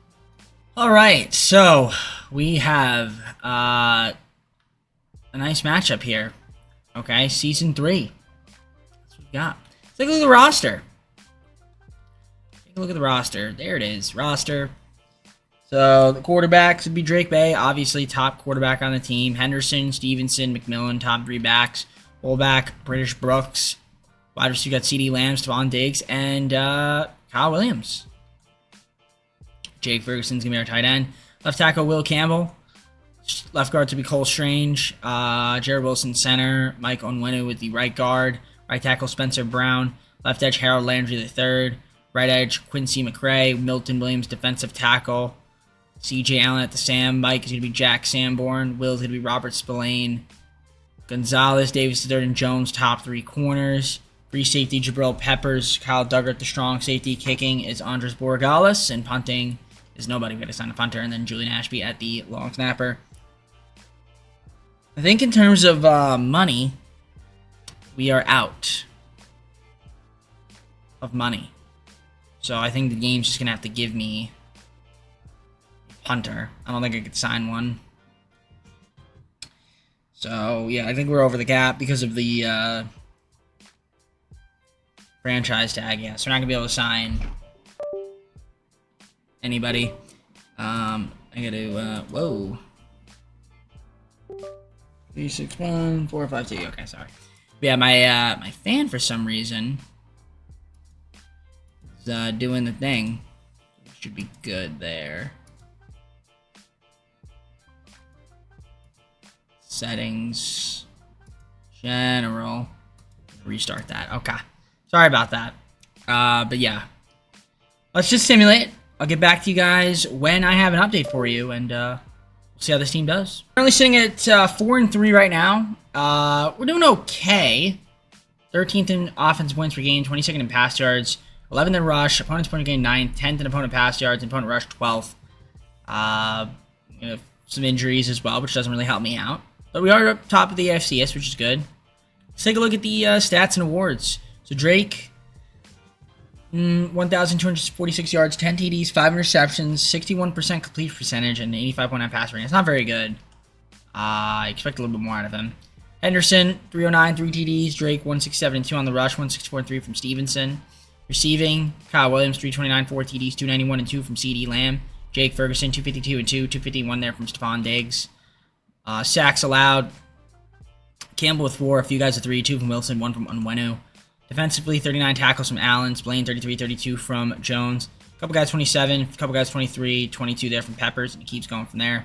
All right, so we have a nice matchup here. Okay, season 3. That's what we got. Let's take a look at the roster. Take a look at the roster. There it is, roster. So the quarterbacks would be Drake Bay, obviously top quarterback on the team. Henderson, Stevenson, McMillan, top 3 backs. Fullback, British Brooks. Wide receiver, got CeeDee Lamb, Stephon Diggs, and Kyle Williams. Jake Ferguson's going to be our tight end. Left tackle, Will Campbell. Left guard to be Cole Strange. Jared Wilson, center. Mike Onwenu with the right guard. Right tackle, Spencer Brown. Left edge, Harold Landry III. Right edge, Quincy McRae. Milton Williams, defensive tackle. CJ Allen at the Sam. Mike is going to be Jack Sanborn. Will is going to be Robert Spillane. Gonzalez, Davis III, and Jones, top 3 corners. Free safety, Jabril Peppers. Kyle Duggar, the strong safety. Kicking is Andres Borregales. And punting is nobody. We got to sign a punter. And then Julian Ashby at the long snapper. I think in terms of money, we are out of money. So I think the game's just going to have to give me punter. I don't think I could sign one. So, yeah, I think we're over the cap because of the franchise tag. Yeah, so we're not going to be able to sign anybody. I got to, whoa. 361 452. Okay, sorry. But yeah, my fan for some reason is doing the thing. Should be good there. Settings, general, restart that. Okay, sorry about that. But yeah, let's just simulate. I'll get back to you guys when I have an update for you, and we'll see how this team does. Currently sitting at 4-3 right now. We're doing okay. 13th in offensive points per game, 22nd in pass yards, 11th in rush, opponent's point per game 9th, 10th in opponent pass yards, and opponent rush 12th. Some injuries as well, which doesn't really help me out. But we are up top of the AFCS, which is good. Let's take a look at the stats and awards. So Drake 1,246 yards, 10 TDs, 5 interceptions, 61% complete percentage, and 85.9 pass rating. It's not very good. I expect a little bit more out of him. Henderson, 309, 3 TDs. Drake, 167 and 2 on the rush, 164 and 3 from Stevenson. Receiving, Kyle Williams, 329, 4 TDs, 291 and 2 from CD Lamb. Jake Ferguson, 252 and 2, 251 there from Stephon Diggs. Sacks allowed. Campbell with 4, a few guys with 3, 2 from Wilson, 1 from Onwenu. Defensively, 39 tackles from Allen, Blaine 33, 32 from Jones. A couple guys 27, a couple guys 23, 22 there from Peppers, and it keeps going from there.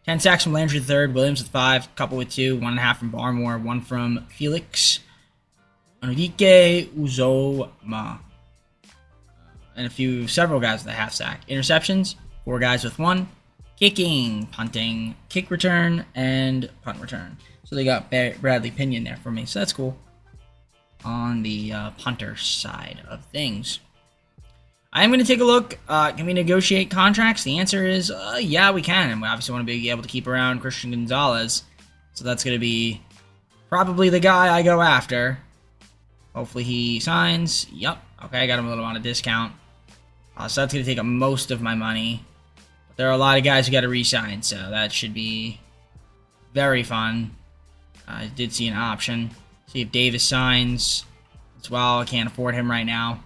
10 sacks from Landry III, Williams with 5, a couple with 2, 1.5 from Barmore, 1 from Felix. Enrique Uzoma. And several guys with a half sack. Interceptions, 4 guys with 1. Kicking, punting, kick return, and punt return. So they got Bradley Pinion there for me, so that's cool. On the punter side of things. I'm going to take a look. Can we negotiate contracts? The answer is yeah, we can. And we obviously want to be able to keep around Christian Gonzalez. So that's going to be probably the guy I go after. Hopefully he signs. Yep. Okay, I got him a little on a discount. So that's going to take up most of my money. But there are a lot of guys who got to re-sign, so that should be very fun. I did see an option. See if Davis signs as well. I can't afford him right now.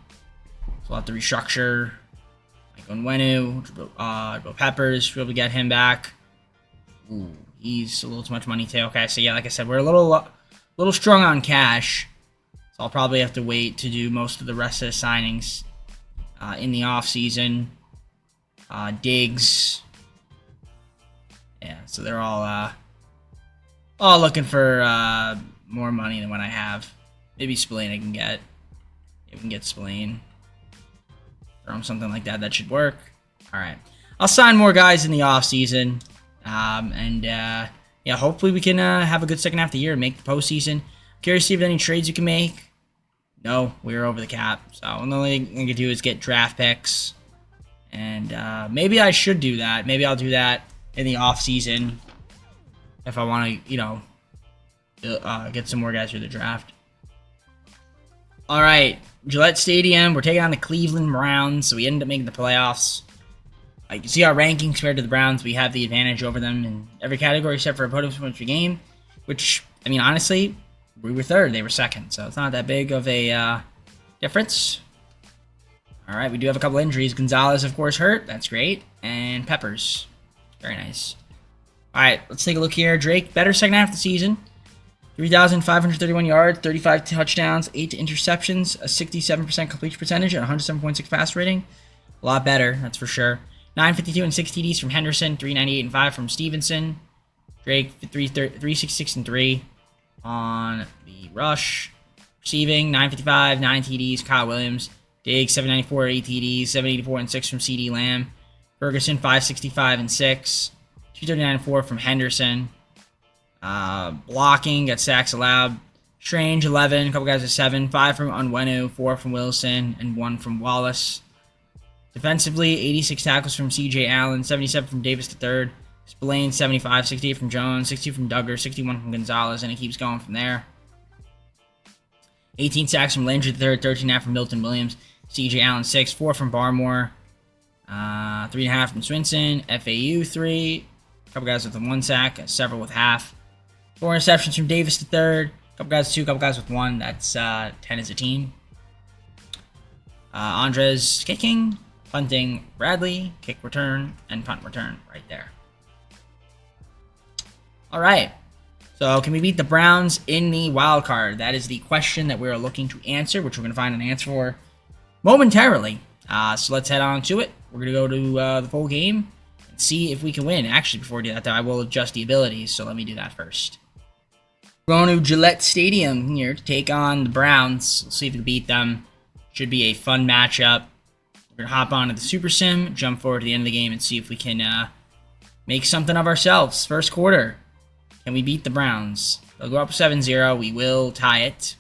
So we'll have to restructure. Like Onwenu, Peppers, be able to get him back. Ooh, he's a little too much money too. Okay, so yeah, like I said, we're a little strung on cash. So I'll probably have to wait to do most of the rest of the signings in the offseason. Diggs. Yeah, so they're all looking for more money than what I have. Maybe Spillane I can get. If we can get Spillane. Throw him something like that. That should work. Alright. I'll sign more guys in the offseason. Yeah, hopefully we can have a good second half of the year and make the postseason. Curious to see if any trades you can make. No, we're over the cap. So the only thing I can do is get draft picks. And maybe I should do that. Maybe I'll do that in the offseason. If I want to, you know, get some more guys through the draft. All right, Gillette Stadium. We're taking on the Cleveland Browns, so we ended up making the playoffs. You can see our rankings compared to the Browns. We have the advantage over them in every category except for opponents points per game, which, I mean, honestly, we were third. They were second, so it's not that big of a difference. All right, we do have a couple injuries. Gonzalez, of course, hurt. That's great. And Peppers. Very nice. All right, let's take a look here. Drake, better second half of the season. 3,531 yards, 35 touchdowns, 8 interceptions, a 67% completion percentage, and 107.6 pass rating. A lot better, that's for sure. 952 and 6 TDs from Henderson, 398 and 5 from Stevenson. Drake, 366 and 3 on the rush. Receiving, 955, 9 TDs, Kyle Williams. Diggs, 794, 8 TDs, 784 and 6 from CD Lamb. Ferguson, 565 and 6. 239 and 4 from Henderson. Blocking, got sacks allowed. Strange, 11. A couple guys with 7. 5 from Onwenu, 4 from Wilson, and 1 from Wallace. Defensively, 86 tackles from CJ Allen, 77 from Davis III. Spillane, 75, 68 from Jones, 62 from Duggar, 61 from Gonzalez, and it keeps going from there. 18 sacks from Landry III, 13.5 from Milton Williams. CJ Allen, 6. 4 from Barmore. 3.5 from Swinson. FAU, 3. A couple guys with a 1 sack, several with half. 4 interceptions from Davis III. A couple guys with 2, a couple guys with 1. That's 10 as a team. Andres kicking, punting, Bradley, kick return, and punt return right there. All right. So can we beat the Browns in the wild card? That is the question that we're looking to answer, which we're going to find an answer for momentarily. So let's head on to it. We're going to go to the full game and see if we can win. Actually, before we do that, though, I will adjust the abilities, so let me do that first. We're going to Gillette Stadium here to take on the Browns. We'll see if we can beat them. Should be a fun matchup. We're going to hop on to the Super Sim, jump forward to the end of the game, and see if we can make something of ourselves. First quarter. Can we beat the Browns? They'll go up 7-0. We will tie it.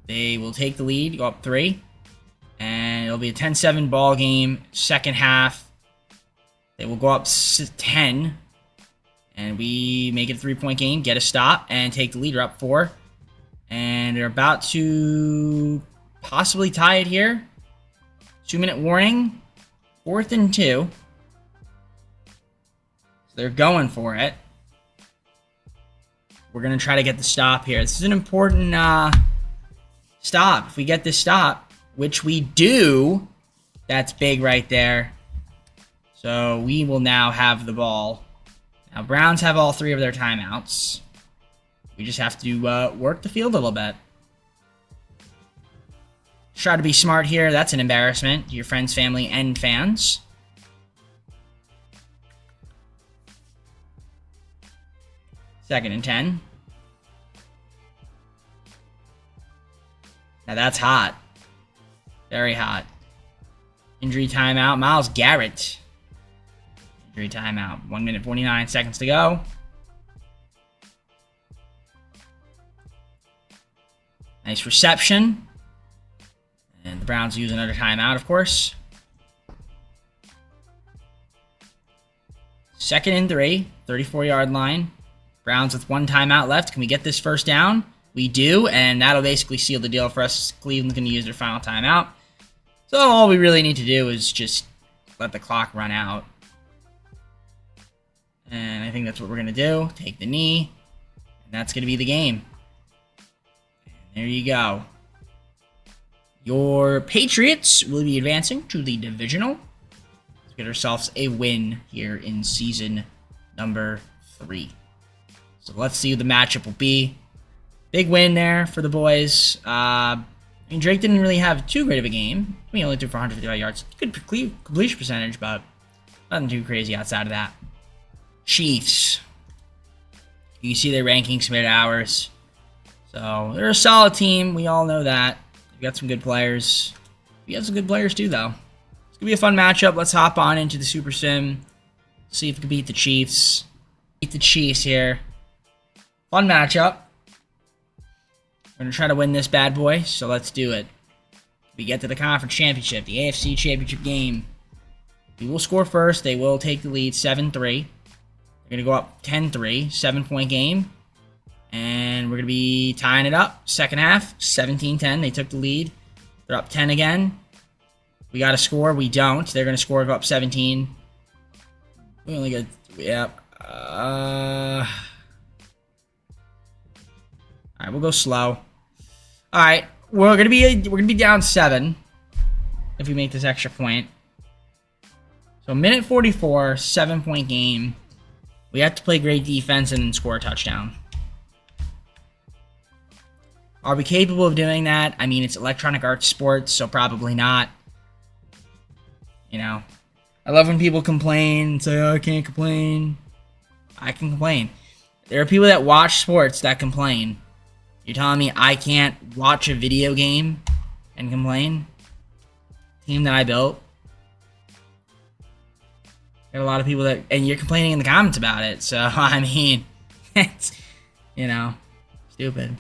They will take the lead, go up 3. And it'll be a 10-7 ball game. Second half, they will go up 10. And we make it a 3-point game, get a stop, and take the lead. We're up 4. And they're about to possibly tie it here. 2-minute warning. 4th and 2. So they're going for it. We're going to try to get the stop here. This is an important stop. If we get this stop, which we do, that's big right there. So we will now have the ball. Now, Browns have all 3 of their timeouts. We just have to work the field a little bit. Try to be smart here. That's an embarrassment to your friends, family, and fans. Second and 10. Now that's hot. Very hot. Injury timeout. Myles Garrett. Injury timeout. 1 minute 49 seconds to go. Nice reception. And the Browns use another timeout, of course. 2nd and 3. 34-yard line. Browns with 1 timeout left. Can we get this first down? We do, and that'll basically seal the deal for us. Cleveland's going to use their final timeout. So all we really need to do is just let the clock run out. And I think that's what we're going to do. Take the knee. And that's going to be the game. And there you go. Your Patriots will be advancing to the Divisional. Let's get ourselves a win here in season number 3. So let's see who the matchup will be. Big win there for the boys. I mean, Drake didn't really have too great of a game. He only threw for 155 yards. Good completion percentage, but nothing too crazy outside of that. Chiefs. You can see their rankings compared to ours. So they're a solid team. We all know that. We got some good players. We have some good players too, though. It's going to be a fun matchup. Let's hop on into the Super Sim. See if we can beat the Chiefs. Beat the Chiefs here. Fun matchup. We're going to try to win this bad boy, so let's do it. We get to the conference championship, the AFC championship game. We will score first. They will take the lead 7-3. They're going to go up 10-3, 7-point game. And we're going to be tying it up. Second half, 17-10. They took the lead. They're up 10 again. We got to score. We don't. They're going to score, go up 17. We only get, yep. All right, we'll go slow. All right, we're gonna be down 7 if we make this extra point. So minute 44, 7-point game. We have to play great defense and then score a touchdown. Are we capable of doing that? I mean, it's Electronic Arts Sports, so probably not. You know, I love when people complain and say, "Oh, I can't complain." I can complain. There are people that watch sports that complain. You're telling me I can't watch a video game and complain? Team that I built. There are a lot of people that, and you're complaining in the comments about it. So, I mean, it's, you know, stupid.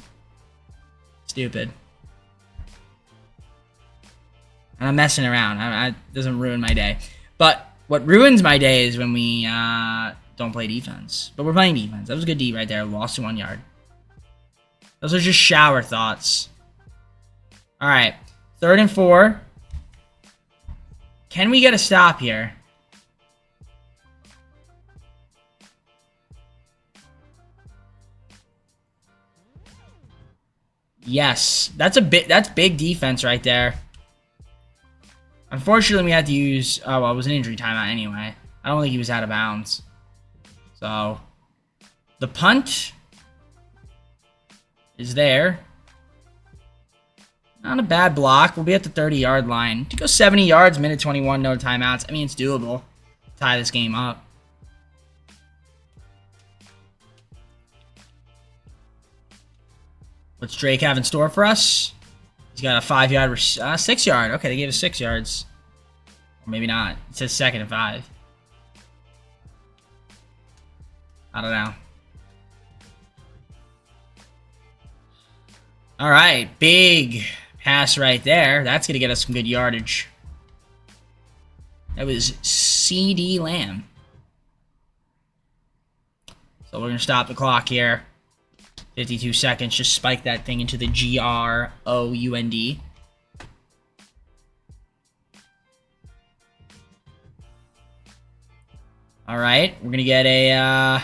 Stupid. And I'm messing around. It doesn't ruin my day. But what ruins my day is when we don't play defense. But we're playing defense. That was a good D right there. Lost to 1 yard. Those are just shower thoughts. All right. 3rd and 4. Can we get a stop here? Yes. That's big defense right there. Unfortunately, we had to use... Oh, well, it was an injury timeout anyway. I don't think he was out of bounds. So, the punt is there. Not a bad block. We'll be at the 30-yard line. To go 70 yards, minute 21, no timeouts. I mean, it's doable. Tie this game up. What's Drake have in store for us? He's got a 5-yard, 6-yard. Okay, they gave us 6 yards. Or maybe not. It says 2nd and 5. I don't know. All right, big pass right there. That's going to get us some good yardage. That was CD Lamb. So we're going to stop the clock here. 52 seconds. Just spike that thing into the GROUND. All right, we're going to get a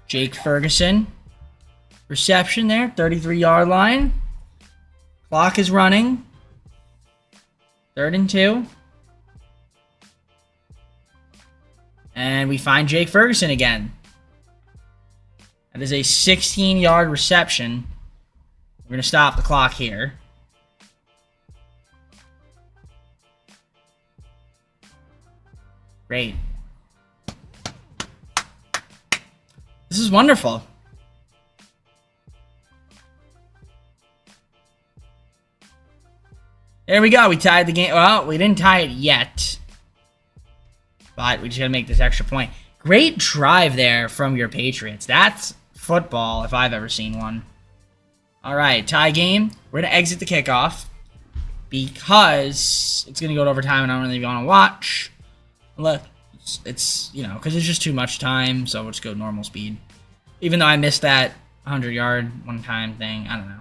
Jake Ferguson reception there, 33-yard line. Clock is running. 3rd and 2. And we find Jake Ferguson again. That is a 16-yard reception. We're going to stop the clock here. Great. This is wonderful. There we go. We tied the game. Well, we didn't tie it yet. But we just got to make this extra point. Great drive there from your Patriots. That's football if I've ever seen one. All right, tie game. We're going to exit the kickoff because it's going to go to overtime and I don't really want to watch. It's, you know, because it's just too much time, so we'll just go normal speed. Even though I missed that 100-yard one-time thing. I don't know.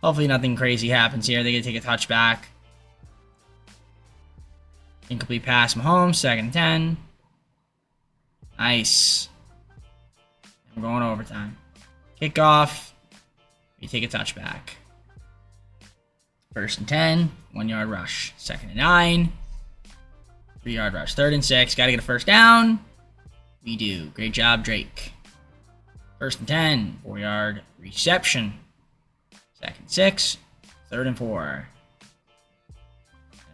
Hopefully nothing crazy happens here. They get to take a touchback. Incomplete pass, Mahomes, 2nd and 10. Nice. We're going overtime. Kickoff. We take a touchback. 1st and 10. 1-yard rush. 2nd and 9. 3-yard rush. 3rd and 6. Got to get a first down. We do. Great job, Drake. 1st and 10. 4-yard reception. 2nd and 6. 3rd and 4.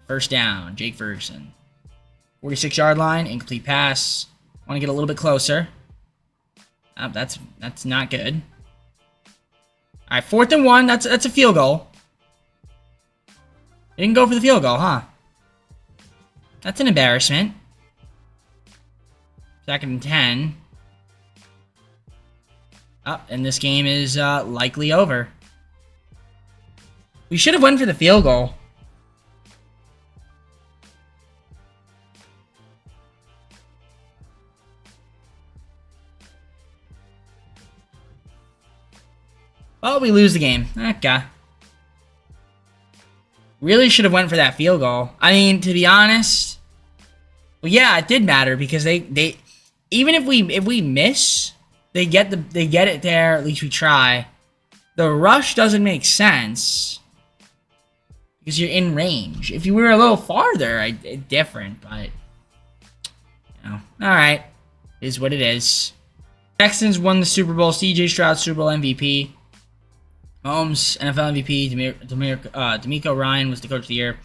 First down, Jake Ferguson. 46-yard line, incomplete pass. Want to get a little bit closer. Oh, that's not good. All right, 4th and 1. That's a field goal. They didn't go for the field goal, huh? That's an embarrassment. 2nd and 10. Oh, and this game is likely over. We should have went for the field goal. Oh, we lose the game. Okay. Really should have went for that field goal. I mean, to be honest, well, yeah, it did matter because they even if we miss, they get it there. At least we try. The rush doesn't make sense because you're in range. If you were a little farther, it's different. But you know, all right, is what it is. Texans won the Super Bowl. C.J. Stroud, Super Bowl MVP. Mahomes, NFL MVP. D'Amico Ryan was the Coach of the Year.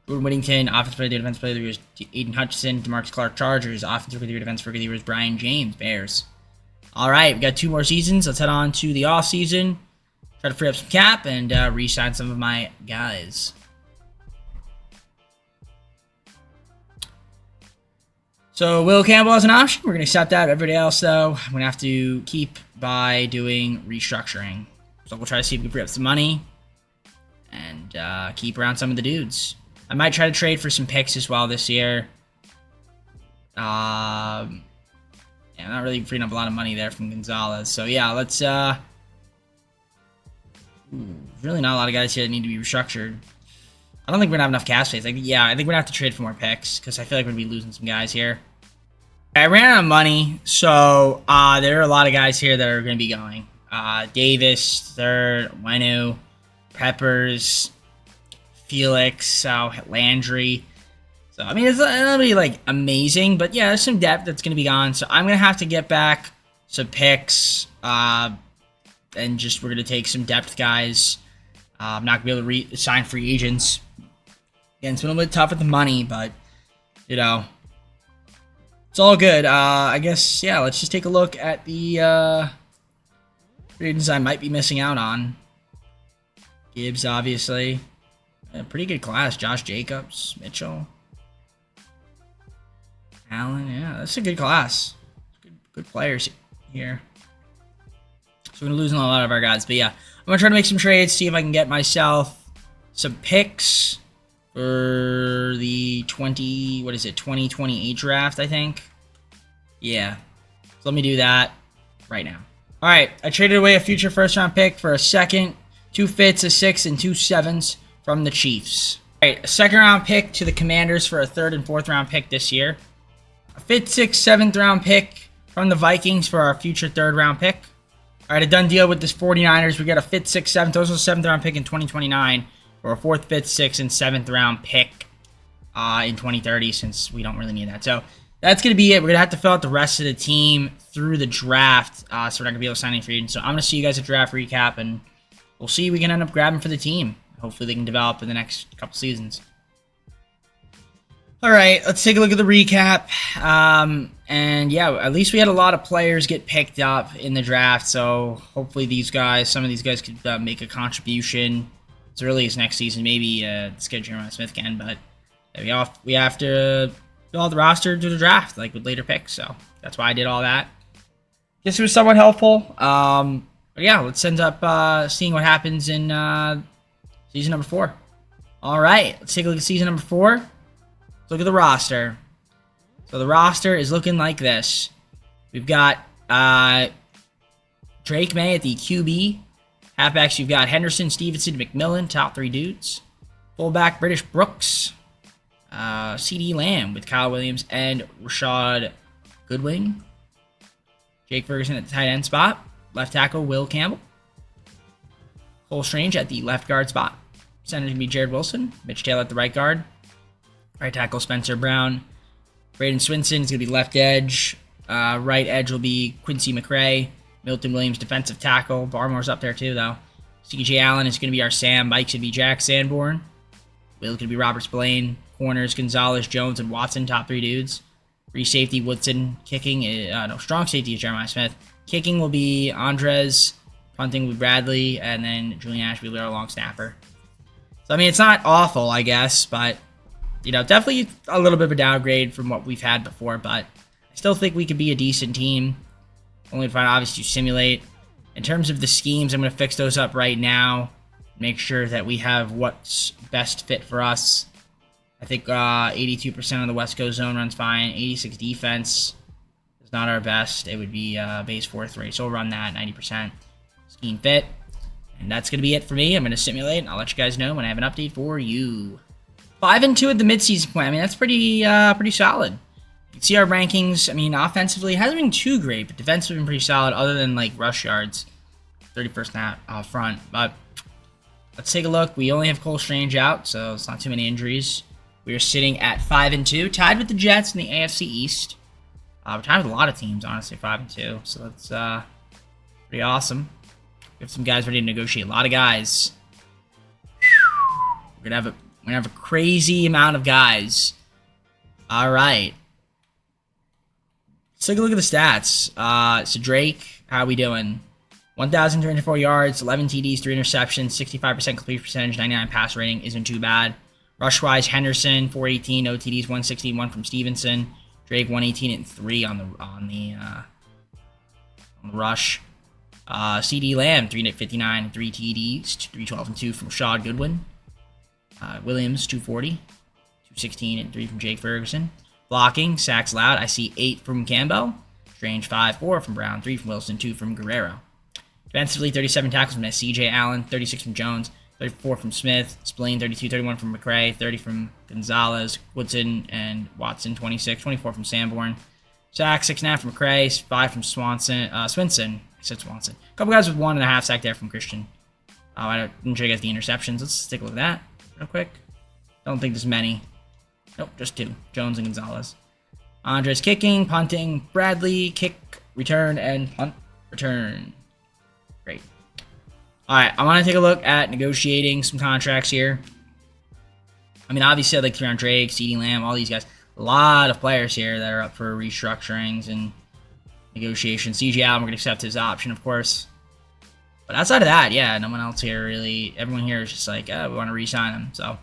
Jordan Whittington, Offensive Player of the Year, Defensive Player of the Year was Aiden Hutchinson. DeMarcus Clark, Chargers. Offensive Player of the Year, Defensive Player of the Year was Brian James, Bears. All right, we got 2 more seasons. Let's head on to the offseason. Try to free up some cap and re-sign some of my guys. So Will Campbell as an option. We're going to accept that. Everybody else, though, I'm going to have to keep by doing restructuring. So we'll try to see if we can free up some money and keep around some of the dudes. I might try to trade for some picks as well this year. Yeah, I'm not really freeing up a lot of money there from Gonzalez. So yeah, let's really not a lot of guys here that need to be restructured. I don't think we're gonna have enough cap space. I think we're gonna have to trade for more picks because I feel like we're gonna be losing some guys here. I ran out of money, so there are a lot of guys here that are gonna be going. Davis, 3rd, Wenu, Peppers, Felix, Landry. So, I mean, it's not gonna be, like, amazing, but yeah, there's some depth that's gonna be gone. So, I'm gonna have to get back some picks, and just, we're gonna take some depth guys. I'm not gonna be able to sign free agents. Again, it's been a little bit tough with the money, but, you know, it's all good. I guess, yeah, let's just take a look at the, agents I might be missing out on. Gibbs, obviously. A pretty good class. Josh Jacobs, Mitchell. Allen, yeah, that's a good class. Good players here. So we're losing a lot of our guys. But yeah, I'm going to try to make some trades, see if I can get myself some picks for the 2028 draft, I think. Yeah. So let me do that right now. All right, I traded away a future first-round pick for a 2nd, 2 5ths, a 6th, and 2 7ths from the Chiefs. All right, a 2nd-round pick to the Commanders for a 3rd and 4th-round pick this year. A a 5th, 6th, 7th round pick from the Vikings for our future 3rd round pick. All right, a done deal with this 49ers. We got a 5th, 6th, 7th, also 7th round pick in 2029 for a 4th, 5th, 6th, and 7th round pick in 2030, since we don't really need that. So that's going to be it. We're going to have to fill out the rest of the team through the draft, so we're not going to be able to sign any free agents. So I'm going to see you guys at draft recap, and we'll see who we can end up grabbing for the team. Hopefully they can develop in the next couple seasons. All right, let's take a look at the recap. And yeah, at least we had a lot of players get picked up in the draft, so hopefully some of these guys could make a contribution as early as next season. Maybe schedule Jeremiah Smith again, but we have to fill out the roster to the draft, like with later picks, so that's why I did all that. Guess it was somewhat helpful. But yeah, let's end up seeing what happens in season number 4. All right, let's take a look at season number 4. Let's look at the roster. So the roster is looking like this. We've got Drake May at the QB. Halfbacks, you've got Henderson, Stevenson, McMillan, top 3 dudes. Fullback, British Brooks. CD Lamb with Kyle Williams and Rashad Goodwin. Jake Ferguson at the tight end spot. Left tackle, Will Campbell. Cole Strange at the left guard spot. Center going to be Jared Wilson. Mitch Taylor at the right guard. Right tackle, Spencer Brown. Braden Swinson is going to be left edge. Right edge will be Quincy McRae. Milton Williams, defensive tackle. Barmore's up there too, though. CJ Allen is going to be our Sam. Mike's going to be Jack Sanborn. Will's going to be Robert Spillane. Corners, Gonzalez, Jones, and Watson, top 3 dudes. Free safety, Woodson. Kicking, strong safety is Jeremiah Smith. Kicking will be Andres. Punting will be Bradley. And then Julian Ashby will be our long snapper. So, I mean, it's not awful, I guess, but definitely a little bit of a downgrade from what we've had before, but I still think we could be a decent team. Only to find, obviously, to simulate. In terms of the schemes, I'm going to fix those up right now. Make sure that we have what's best fit for us. I think 82% of the West Coast zone runs fine. 86 defense is not our best. It would be base 4-3, so we'll run that 90%. Scheme fit. And that's going to be it for me. I'm going to simulate, and I'll let you guys know when I have an update for you. 5-2 at the midseason point. I mean, that's pretty solid. You can see our rankings. I mean, offensively, it hasn't been too great, but defensively been pretty solid, other than like rush yards. 31st out front. But let's take a look. We only have Cole Strange out, so it's not too many injuries. We are sitting at 5-2, tied with the Jets in the AFC East. We're tied with a lot of teams, honestly, 5-2. So that's pretty awesome. We have some guys ready to negotiate. A lot of guys. We're gonna have a crazy amount of guys. All right. Let's take a look at the stats. So Drake, how are we doing? 1,304 yards, 11 TDs, 3 interceptions, 65% completion percentage, 99 pass rating. Isn't too bad. Rush-wise, Henderson, 418, no TDs, 161 from Stevenson. Drake, 118 and 3 on the rush. CD Lamb, 359, 3 TDs, 312 and 2 from Rashad Goodwin. Williams, 240, 216 and 3 from Jake Ferguson. Blocking, sacks allowed. I see 8 from Campbell. Strange, 5, 4 from Brown, 3 from Wilson, 2 from Guerrero. Defensively, 37 tackles from CJ Allen, 36 from Jones, 34 from Smith, Spillane 32, 31 from McRae, 30 from Gonzalez, Woodson, and Watson 26, 24 from Sanborn. Sack 6.5 from McRae, 5 from Swinson. I said Swanson. A couple guys with 1.5 sack there from Christian. I didn't show you guys the interceptions. Let's take a look at that real quick. Don't think there's many. Nope, just 2. Jones and Gonzalez. Andres kicking, punting, Bradley, kick, return, and punt, return. Great. Alright, I want to take a look at negotiating some contracts here. I mean, obviously, I'd like to on Drake, CeeDee Lamb, all these guys. A lot of players here that are up for restructurings and negotiations. CJ Allen, we're going to accept his option, of course. But outside of that, yeah, no one else here really. Everyone here is just like, we want to re-sign him. So,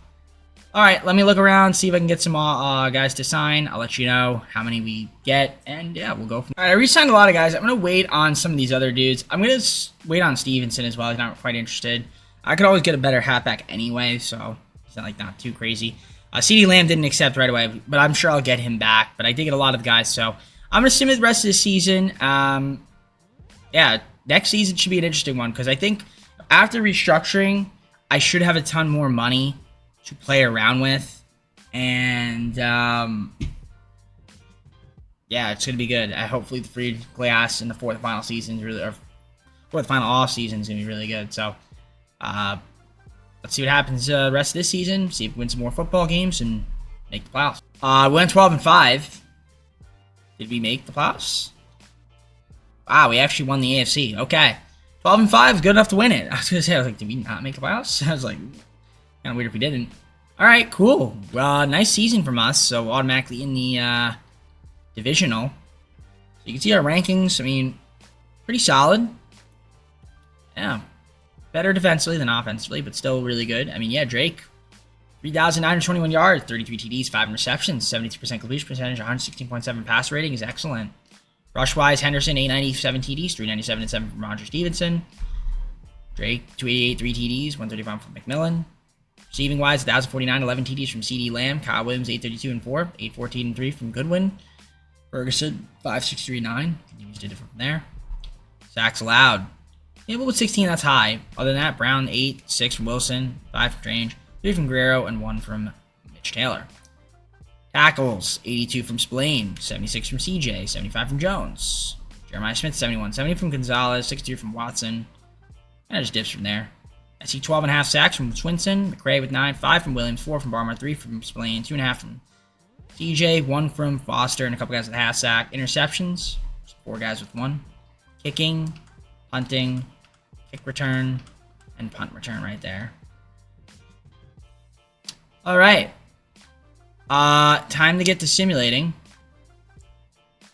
alright, let me look around, see if I can get some guys to sign. I'll let you know how many we get, and yeah, we'll go from there. Alright, I re-signed a lot of guys. I'm going to wait on some of these other dudes. I'm going to wait on Stevenson as well. He's not quite interested. I could always get a better halfback anyway, so it's not too crazy. CeeDee Lamb didn't accept right away, but I'm sure I'll get him back. But I did get a lot of guys, so I'm going to simulate the rest of the season. Yeah, next season should be an interesting one, because I think after restructuring, I should have a ton more money to play around with. And yeah, it's gonna be good. Hopefully the free class in the fourth final season is really, or fourth final off season is gonna be really good. So, let's see what happens the rest of this season. See if we win some more football games and make the playoffs. We went 12-5. Did we make the playoffs? Wow, we actually won the AFC. Okay. 12-5 is good enough to win it. I was going to say, I was like, did we not make the playoffs? I was like, kind of weird if we didn't. All right, cool. Nice season from us. So automatically in the Divisional. So you can see our rankings. I mean, pretty solid. Yeah. Better defensively than offensively, but still really good. I mean, yeah, Drake, 3,921 yards, 33 TDs, 5 receptions, 72% completion percentage, 116.7 pass rating is excellent. Rush-wise, Henderson, 897 TDs, 397 and 7 from Roger Stevenson. Drake, 288, 3 TDs, 135 from McMillan. Receiving-wise, 1,049, 11 TDs from CD Lamb. Kyle Williams, 832 and 4, 814 and 3 from Goodwin. Ferguson, 563 and 9. Continues to differ from there. Sacks allowed. Yeah, but with 16, that's high. Other than that, Brown, 8, 6 from Wilson, 5 from Strange, 3 from Guerrero, and 1 from Mitch Taylor. Tackles, 82 from Spillane, 76 from CJ, 75 from Jones. Jeremiah Smith, 71, 70 from Gonzalez, 62 from Watson. And just dips from there. I see 12.5 sacks from Swinson, McRae with 9, 5 from Williams, 4 from Barmore, 3 from Spillane, 2.5 from CJ, 1 from Foster, and a couple guys with a half sack. Interceptions, 4 guys with 1. Kicking, punting, kick return, and punt return right there. All right. Time to get to simulating.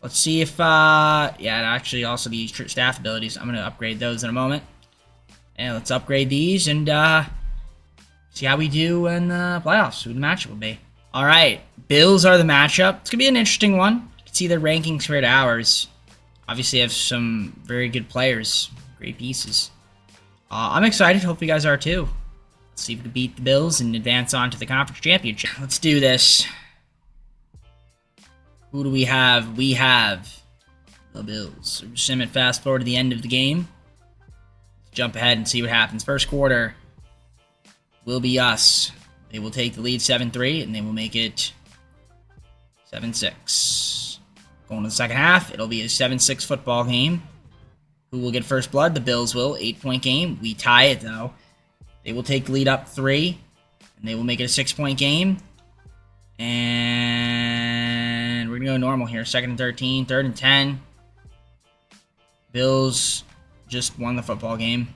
Let's see if, yeah, actually also the staff abilities. I'm going to upgrade those in a moment. And let's upgrade these and, see how we do in the playoffs, who the matchup will be. All right. Bills are the matchup. It's going to be an interesting one. You can see their rankings compared to ours. Obviously, have some very good players, great pieces. I'm excited. Hope you guys are too. Let's see if we can beat the Bills and advance on to the conference championship. Let's do this. Who do we have? We have the Bills. Sim it fast forward to the end of the game. Let's jump ahead and see what happens. First quarter will be us. They will take the lead 7-3, and they will make it 7-6. Going to the second half, it'll be a 7-6 football game. Who will get first blood? The Bills will. 8-point game. We tie it, though. They will take the lead up 3, and they will make it a 6-point game. And we're going to go normal here. 2nd and 13, 3rd and 10. Bills just won the football game.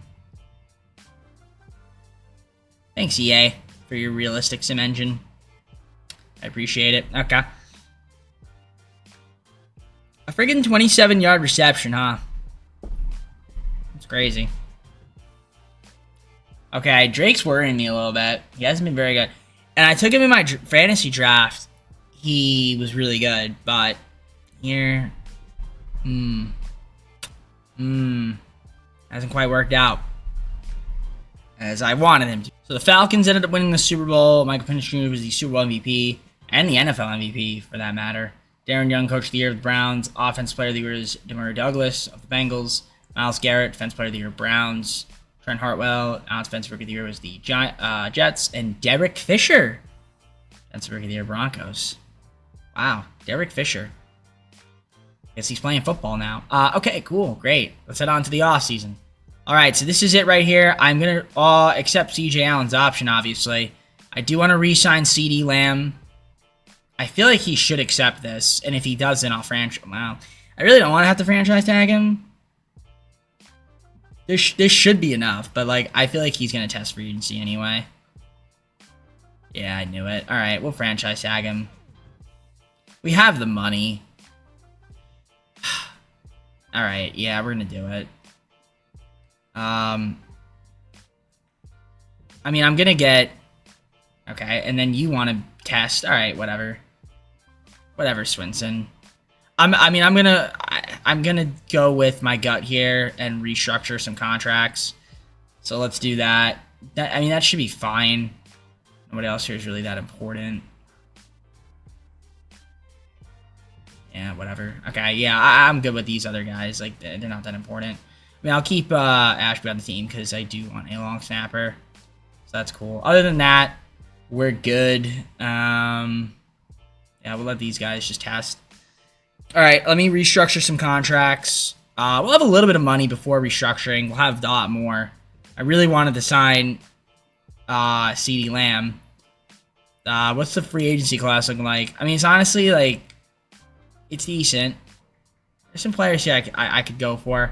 Thanks, EA, for your realistic sim engine. I appreciate it. Okay. A friggin' 27-yard reception, huh? That's crazy. Okay, Drake's worrying me a little bit. He hasn't been very good. And I took him in my fantasy draft. He was really good, but here, hasn't quite worked out as I wanted him to. So the Falcons ended up winning the Super Bowl. Michael Penix Jr. was the Super Bowl MVP and the NFL MVP for that matter. Darren Young, Coach of the Year of the Browns. Offensive Player of the Year is Demario Douglas of the Bengals. Myles Garrett, Defensive Player of the Year, Browns. Trent Hartwell, Defensive Rookie of the Year was the Jets. And Derek Fisher, Defensive Rookie of the Year, Broncos. Wow, Derek Fisher. Guess he's playing football now. Okay, cool, great. Let's head on to the offseason. All right, so this is it right here. I'm going to accept C.J. Allen's option, obviously. I do want to re-sign C.D. Lamb. I feel like he should accept this, and if he doesn't, I'll franchise. Wow, I really don't want to have to franchise tag him. This should be enough, but like I feel like he's gonna test free agency anyway. Yeah, I knew it. All right, we'll franchise tag him. We have the money. All right, yeah, we're gonna do it. I mean, I'm gonna get. Okay, and then you want to test? All right, whatever. Whatever, Swinson. I'm gonna go with my gut here and restructure some contracts. So let's do that. I mean, that should be fine. Nobody else here is really that important. Yeah, whatever. Okay, yeah, I'm good with these other guys. Like, they're not that important. I mean, I'll keep Ashby on the team because I do want a long snapper. So that's cool. Other than that, we're good. Yeah, we'll let these guys just test. All right, let me restructure some contracts. We'll have a little bit of money before restructuring. We'll have a lot more. I really wanted to sign CD Lamb. What's the free agency class looking like? I mean, it's honestly like it's decent. There's some players here I could go for.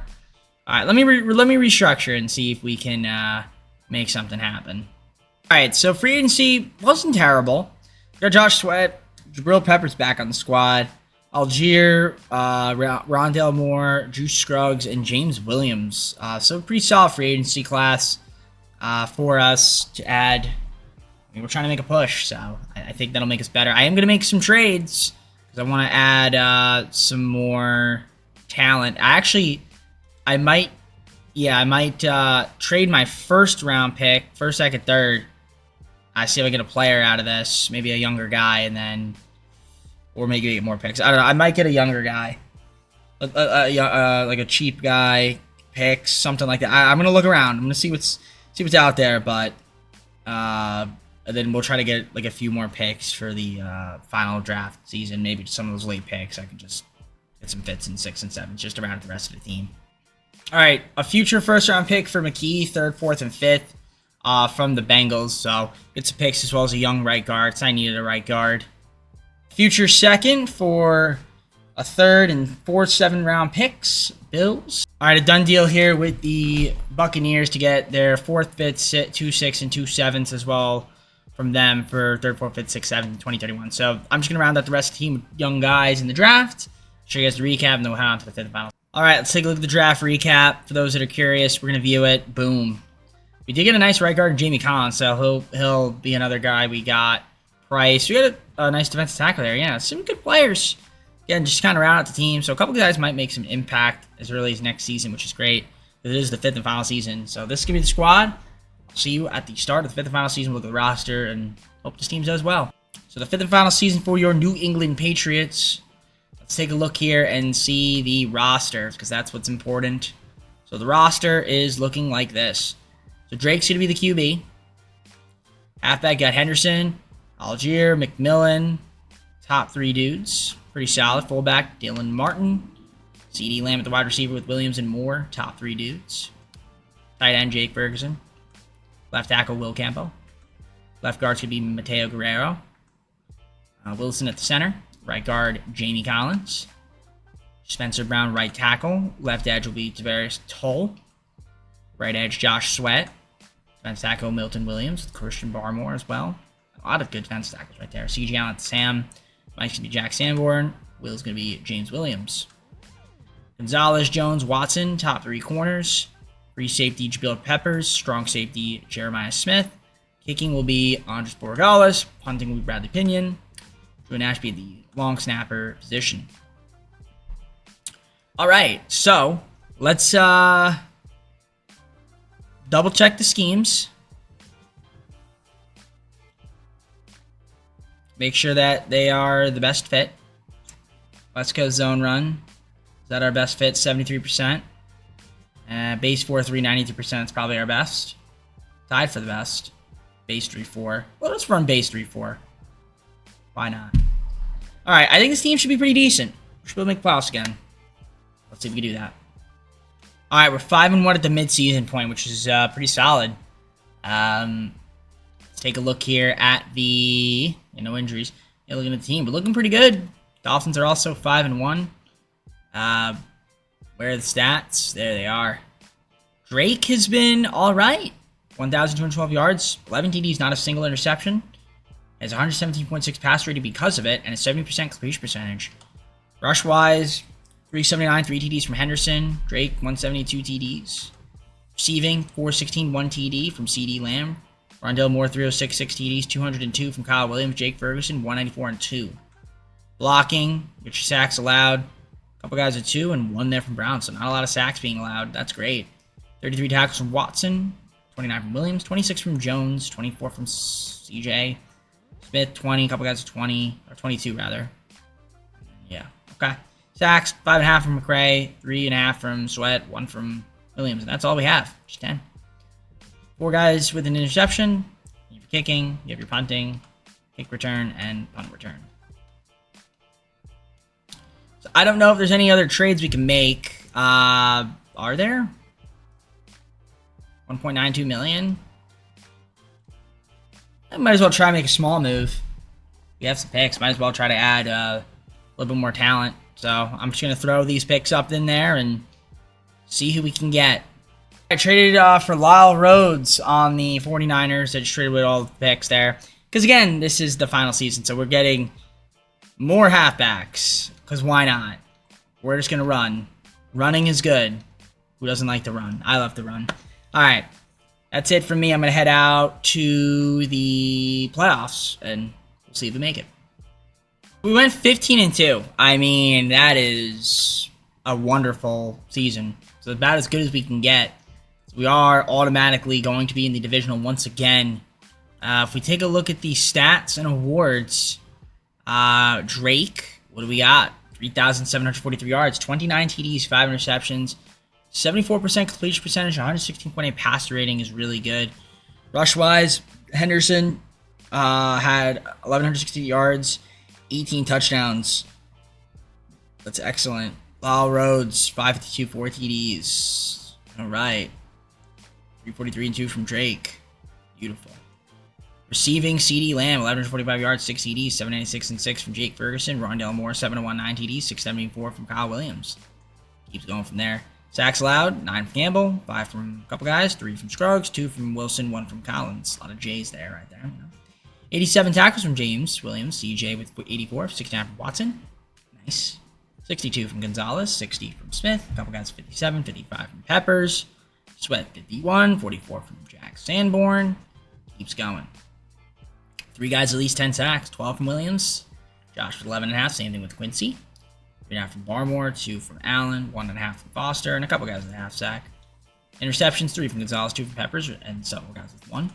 All right, let me restructure and see if we can make something happen. All right, so free agency wasn't terrible. We got Josh Sweat, Jabril Peppers back on the squad. Algier, Rondale Moore, Drew Scruggs, and James Williams. So pretty solid free agency class for us to add. I mean, we're trying to make a push, so I think that'll make us better. I am going to make some trades because I want to add some more talent. I might trade my first round pick, first, second, third. I see if I get a player out of this, maybe a younger guy, and then. Or maybe get more picks. I don't know. I might get a younger guy. Like a cheap guy, picks, something like that. I'm going to look around. I'm going to see what's out there. But then we'll try to get like a few more picks for the final draft season. Maybe some of those late picks. I can just get some fits in 6 and 7 just around the rest of the team. All right. A future first-round pick for McKee, 3rd, 4th, and 5th from the Bengals. So get some picks as well as a young right guard. So I needed a right guard. Future second for a 3rd and 4th, 7th-round picks, Bills. All right, a done deal here with the Buccaneers to get their 4th, 5th, 2 6 and 2 7s as well from them for 3rd, 4th, 5th, 6th, 7th, 2031. So I'm just going to round out the rest of the team with young guys in the draft. Show you guys the recap, and then we'll head on to the 5th and final. All right, let's take a look at the draft recap. For those that are curious, we're going to view it. Boom. We did get a nice right guard in Jamie Collins, so he'll be another guy we got. Price. We got a nice defensive tackle there. Yeah, some good players. Again, just kind of round out the team. So a couple guys might make some impact as early as next season, which is great. It is the 5th and final season. So this is going to be the squad. See you at the start of the 5th and final season. We'll look at the roster and hope this team does well. So the 5th and final season for your New England Patriots. Let's take a look here and see the roster because that's what's important. So the roster is looking like this. So Drake's going to be the QB. Halfback got Henderson, Algier, McMillan, top 3 dudes. Pretty solid. Fullback, Dylan Martin. CD Lamb at the wide receiver with Williams and Moore, top 3 dudes. Tight end, Jake Ferguson. Left tackle, Will Campo. Left guard should be Mateo Guerrero. Wilson at the center. Right guard, Jamie Collins. Spencer Brown, right tackle. Left edge will be Tavares Toll. Right edge, Josh Sweat. Defense tackle, Milton Williams with Christian Barmore as well. A lot of good defense tackles right there. CJ Allen, Sam. Mike's going to be Jack Sanborn. Will's going to be James Williams. Gonzalez, Jones, Watson, top 3 corners. Free safety, Jabril Peppers. Strong safety, Jeremiah Smith. Kicking will be Andres Borregales. Punting will be Bradley Pinion. Drew Ashby at the long snapper position. All right, so let's double check the schemes. Make sure that they are the best fit. Let's go zone run. Is that our best fit? 73%. Base 4-3, 92%. That's probably our best. Tied for the best. Base 3-4. Well, let's run base 3-4. Why not? All right, I think this team should be pretty decent. We should be able to make playoffs again. Let's see if we can do that. All right, we're 5-1 at the midseason point, which is pretty solid. Let's take a look here at the... no injuries. Yeah, looking at the team. We're looking pretty good. Dolphins are also 5-1. Where are the stats? There they are. Drake has been all right. 1,212 yards, 11 TDs, not a single interception. Has 117.6 pass rating because of it, and a 70% completion percentage. Rush-wise, 379, 3 TDs from Henderson. Drake, 172 TDs. Receiving, 416, 1 TD from CD Lamb. Rondale Moore, 306, 6 TDs, 202 from Kyle Williams. Jake Ferguson, 194 and 2. Blocking, get your sacks allowed. A couple guys at 2 and 1 there from Brown, so not a lot of sacks being allowed. That's great. 33 tackles from Watson, 29 from Williams, 26 from Jones, 24 from CJ. Smith, 20, a couple guys at 20, or 22 rather. Yeah, okay. Sacks, 5.5 from McRae, 3.5 from Sweat, 1 from Williams, and that's all we have. Just 10. 4 guys with an interception. You have your kicking, you have your punting, kick return, and punt return. So I don't know if there's any other trades we can make. Are there? 1.92 million? I might as well try to make a small move. We have some picks. Might as well try to add a little bit more talent. So I'm just going to throw these picks up in there and see who we can get. I traded for Lyle Rhodes on the 49ers. I just traded with all the picks there. Because, again, this is the final season, so we're getting more halfbacks. Because why not? We're just going to run. Running is good. Who doesn't like to run? I love to run. All right. That's it for me. I'm going to head out to the playoffs, and we'll see if we make it. We went 15-2. I mean, that is a wonderful season. So about as good as we can get. We are automatically going to be in the divisional once again. If we take a look at the stats and awards, Drake, what do we got? 3,743 yards, 29 TDs, 5 interceptions, 74% completion percentage, 116.8 passer rating is really good. Rush-wise, Henderson had 1,160 yards, 18 touchdowns. That's excellent. Lyle Rhodes, 552, 4 TDs. All right. 343 and 2 from Drake. Beautiful. Receiving, CD Lamb, 1,145 yards, 6 TDs, 796 and 6 from Jake Ferguson. Rondell Moore, 701, 9 TDs, 674 from Kyle Williams. Keeps going from there. Sacks allowed, 9 from Campbell, 5 from a couple guys, 3 from Scruggs, 2 from Wilson, 1 from Collins. A lot of J's there, right there. 87 tackles from James Williams, CJ with 84, 69 from Watson. Nice. 62 from Gonzalez, 60 from Smith, a couple guys 57, 55 from Peppers. Sweat 51, 44 from Jack Sanborn. Keeps going. 3 guys at least 10 sacks, 12 from Williams. Josh with 11.5, same thing with Quincy. 3.5 from Barmore, 2 from Allen, 1.5 from Foster, and a couple guys with a half sack. Interceptions, 3 from Gonzalez, 2 from Peppers, and several guys with 1.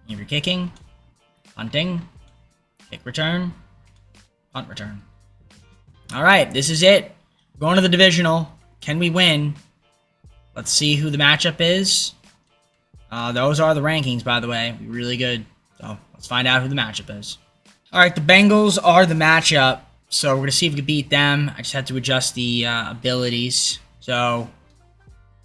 If you're kicking, punting, kick return, punt return. All right, this is it. We're going to the divisional. Can we win? Let's see who the matchup is. Those are the rankings, by the way. We're really good. So let's find out who the matchup is. All right, the Bengals are the matchup. So we're going to see if we can beat them. I just had to adjust the abilities. So,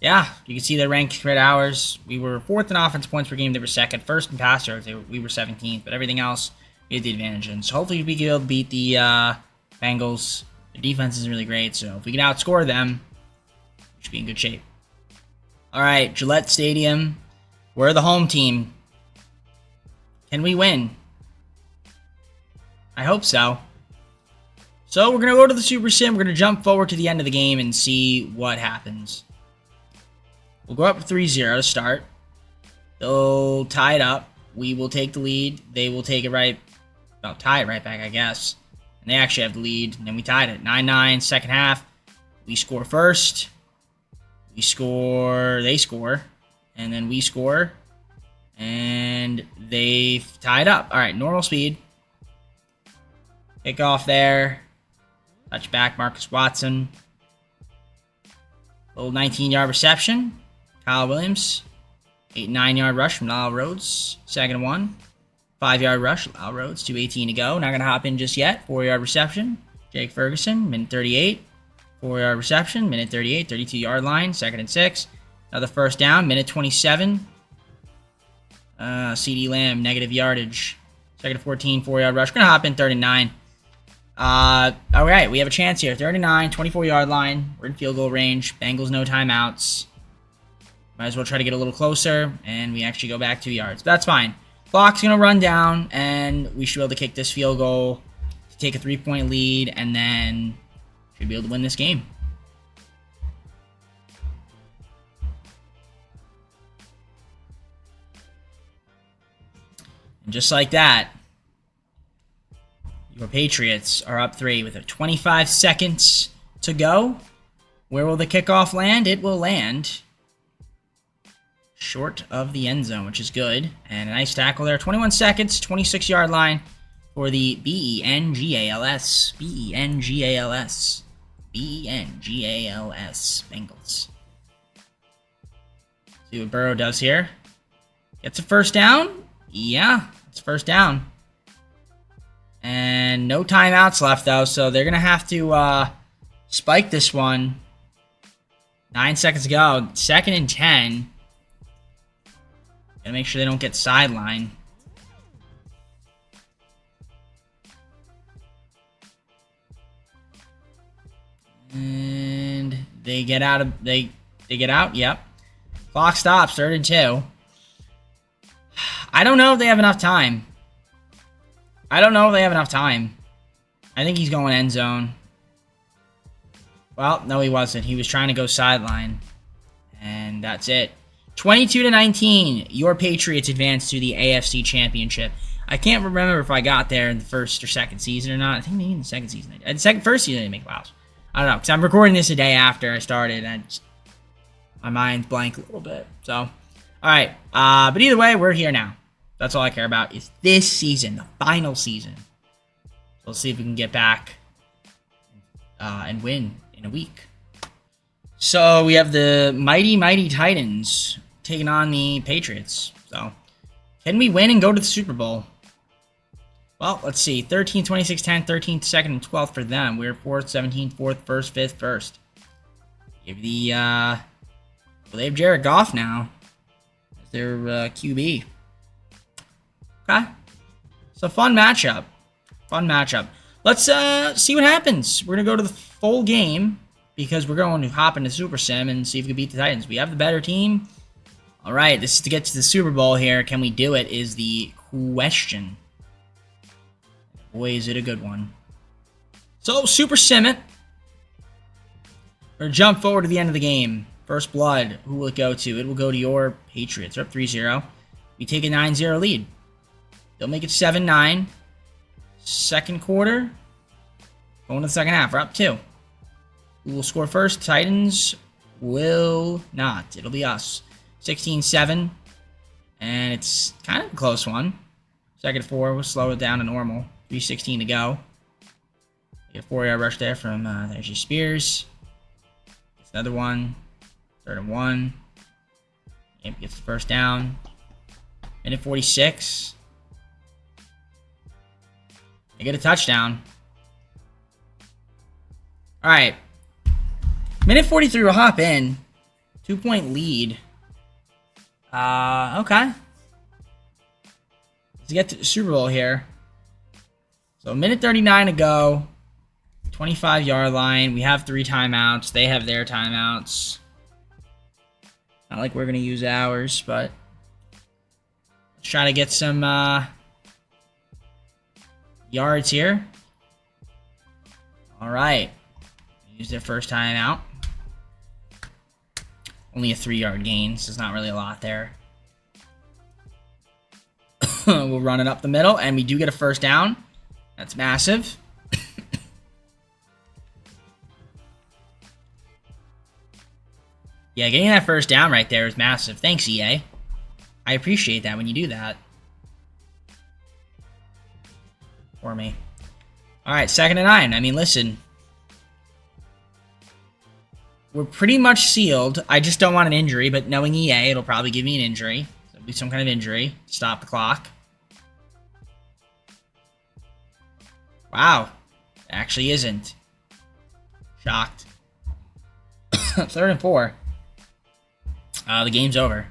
yeah, you can see their rankings right ours. We were 4th in offense points per game. They were 2nd. 1st in pass yards. We were 17th. But everything else, we had the advantage in. So hopefully we can be able to beat the Bengals. The defense isn't really great. So if we can outscore them, we should be in good shape. All right, Gillette Stadium. We're the home team. Can we win? I hope so. So we're going to go to the Super Sim. We're going to jump forward to the end of the game and see what happens. We'll go up 3-0 to start. They'll tie it up. We will take the lead. They will take it right... well, tie it right back, I guess. And they actually have the lead. And then we tied it. 9-9, second half. We score first. We score... they score. And then we score. And they've tied up. All right, normal speed. Kick off there. Touchback, Marcus Watson. Little 19-yard reception. Kyle Williams. 8 9-yard rush from Lyle Rhodes. 2nd and 1. 5-yard rush. Lyle Rhodes. 2:18 to go. Not going to hop in just yet. 4-yard reception. Jake Ferguson. Minute 38. 4-yard reception. Minute 38. 32-yard line. 2nd and 6. Another first down. Minute 27. CD Lamb. Negative yardage. 2nd and 14. 4-yard rush. Going to hop in 39. All right, we have a chance here. 39, 24-yard line. We're in field goal range. Bengals, no timeouts. Might as well try to get a little closer, and we actually go back 2 yards. But that's fine. Clock's going to run down, and we should be able to kick this field goal to take a 3-point lead, and then should be able to win this game. And just like that, your Patriots are up 3 with 25 seconds to go. Where will the kickoff land? It will land short of the end zone, which is good. And a nice tackle there. 21 seconds, 26-yard line for the Bengals. Bengals. See what Burrow does here. Gets a first down. Yeah, it's first down. And no timeouts left, though, so they're going to have to Spike this one. 9 seconds to go. 2nd and 10. Gotta make sure they don't get sidelined. And they get out of they get out. Yep. Clock stops. 3rd and 2. I don't know if they have enough time. I think he's going end zone. Well, no, he wasn't. He was trying to go sideline. And that's it. 22-19. Your Patriots advance to the AFC Championship. I can't remember if I got there in the 1st or 2nd season or not. I think maybe in the 2nd season. First season I didn't make playoffs. I don't know, because I'm recording this a day after I started, and my mind's blank a little bit. So, alright. But either way, we're here now. That's all I care about is this season, the final season. So let's see if we can get back and win in a week. So we have the mighty Titans taking on the Patriots. So can we win and go to the Super Bowl? Well, let's see. 13, 26, 10, 13th, 2nd, and 12th for them. We're 4th, 17th, 4th, 1st, 5th, 1st. Give the well, they have Jared Goff now as their QB. Okay. So fun matchup. Let's see what happens. We're going to go to the full game because we're going to hop into Super Sim and see if we can beat the Titans. We have the better team. All right, this is to get to the Super Bowl here. Can we do it is the question. Boy, is it a good one. So, Super Sim it. We're going to jump forward to the end of the game. First blood, who will it go to? It will go to your Patriots. They're up 3-0. We take a 9-0 lead. They'll make it 7-9. Second quarter. Going to the second half. We're up 2. Who will score first? Titans will not. It'll be us. 16-7. And it's kind of a close one. 2nd 4. We'll slow it down to normal. 3:16 to go. Get a 4-yard rush there from there's your Spears. Gets another one. 3rd and 1. Yep, gets the first down. Minute 46. They get a touchdown. Alright. Minute 43, we'll hop in. 2-point lead. Okay. Let's get to the Super Bowl here. So, minute 39 to go. 25-yard line. We have 3 timeouts. They have their timeouts. Not like we're going to use ours, but let's try to get some yards here. All right. Use their first timeout. Only a 3-yard gain, so it's not really a lot there. We'll run it up the middle, and we do get a first down. That's massive. Yeah, getting that first down right there is massive. Thanks, EA. I appreciate that when you do that. For me. Alright, 2nd and 9. I mean, listen. We're pretty much sealed. I just don't want an injury, but knowing EA, it'll probably give me an injury. So it'll be some kind of injury to stop the clock. Wow. It actually isn't. Shocked. 3rd and 4. The game's over.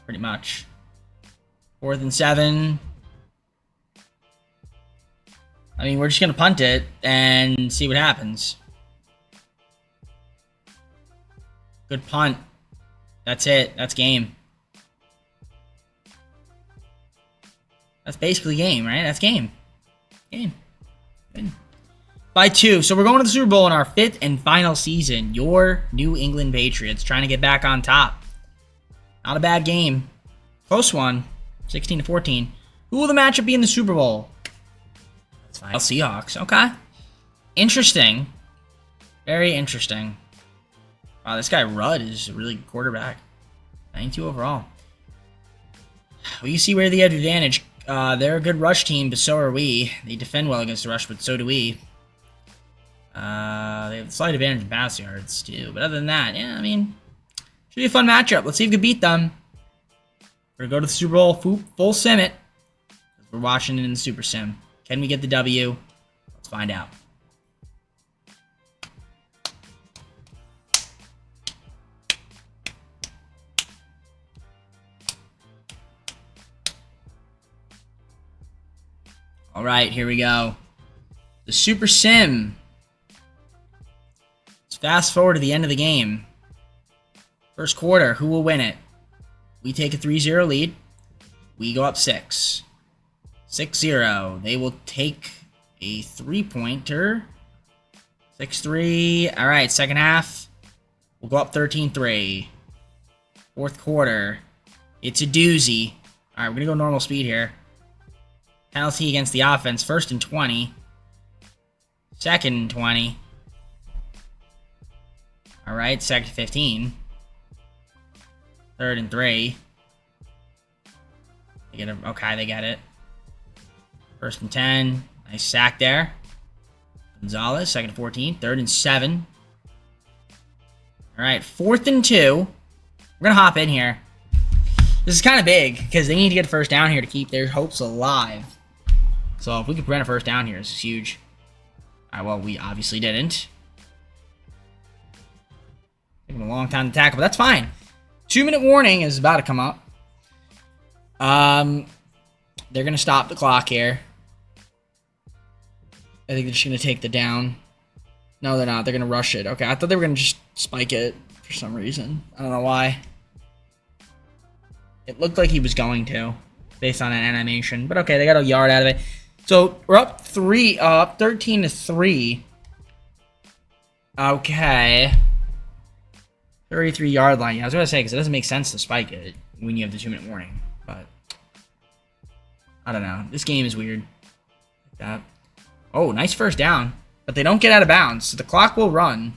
Pretty much. 4th and 7. I mean, we're just going to punt it and see what happens. Good punt. That's it. That's game. That's basically game, right? That's game. Game. Good. By 2. So we're going to the Super Bowl in our 5th and final season. Your New England Patriots trying to get back on top. Not a bad game. Close one. 16-14. Who will the matchup be in the Super Bowl? That's fine. Seahawks. Okay. Interesting. Very interesting. Wow, this guy Rudd is a really good quarterback. 92 overall. Well, you see where they have advantage. They're a good rush team, but so are we. They defend well against the rush, but so do we. They have a slight advantage in pass yards, too. But other than that, yeah, I mean, should be a fun matchup. Let's see if we can beat them. We're going to go to the Super Bowl, full sim it. We're watching it in the Super Sim. Can we get the W? Let's find out. All right, here we go. The Super Sim. Let's fast forward to the end of the game. First quarter, who will win it? We take a 3-0 lead. We go up 6. 6-0. They will take a 3-pointer. 6-3. All right, second half. We'll go up 13-3. Fourth quarter. It's a doozy. All right, we're going to go normal speed here. Penalty against the offense. First and 20. Second and 20. All right, second 15. Third and 3. They get it. Okay, they get it. First and 10. Nice sack there. Gonzalez, second and 14. Third and 7. All right, fourth and 2. We're going to hop in here. This is kind of big because they need to get a first down here to keep their hopes alive. So if we could prevent a first down here, this is huge. All right, well, we obviously didn't. Taking a long time to tackle, but that's fine. 2-minute warning is about to come up. They're going to stop the clock here. I think they're just going to take the down. No, they're not. They're going to rush it. Okay, I thought they were going to just spike it for some reason. I don't know why. It looked like he was going to, based on an animation. But okay, they got a yard out of it. So we're up 13-3. Okay. 33-yard line. Yeah, I was going to say, because it doesn't make sense to spike it when you have the 2-minute warning. But I don't know. This game is weird. Like that. Oh, nice first down. But they don't get out of bounds, so the clock will run.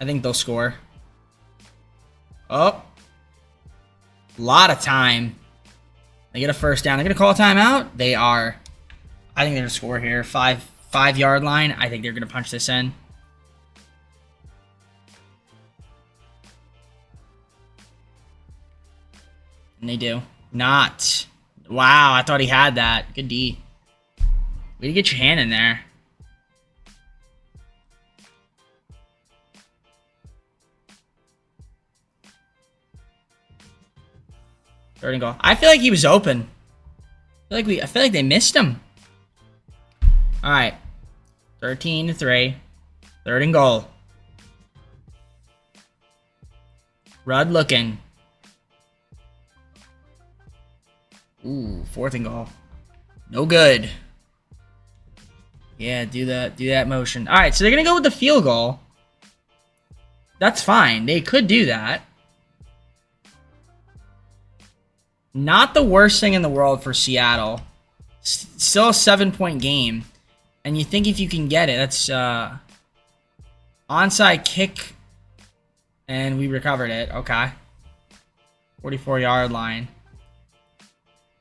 I think they'll score. Oh. A lot of time. They get a first down. They're going to call a timeout. They are. I think they're going to score here. 5-yard line. I think they're going to punch this in. And they do. Not. Wow, I thought he had that. Good D. Way to get your hand in there. Third and goal. I feel like he was open. I feel like they missed him. All right. 13-3. Third and goal. Rudd looking. Ooh, fourth and goal. No good. Yeah, do that motion. All right, so they're going to go with the field goal. That's fine. They could do that. Not the worst thing in the world for Seattle. Still a 7-point game. And you think if you can get it, that's onside kick. And we recovered it. Okay. 44-yard line.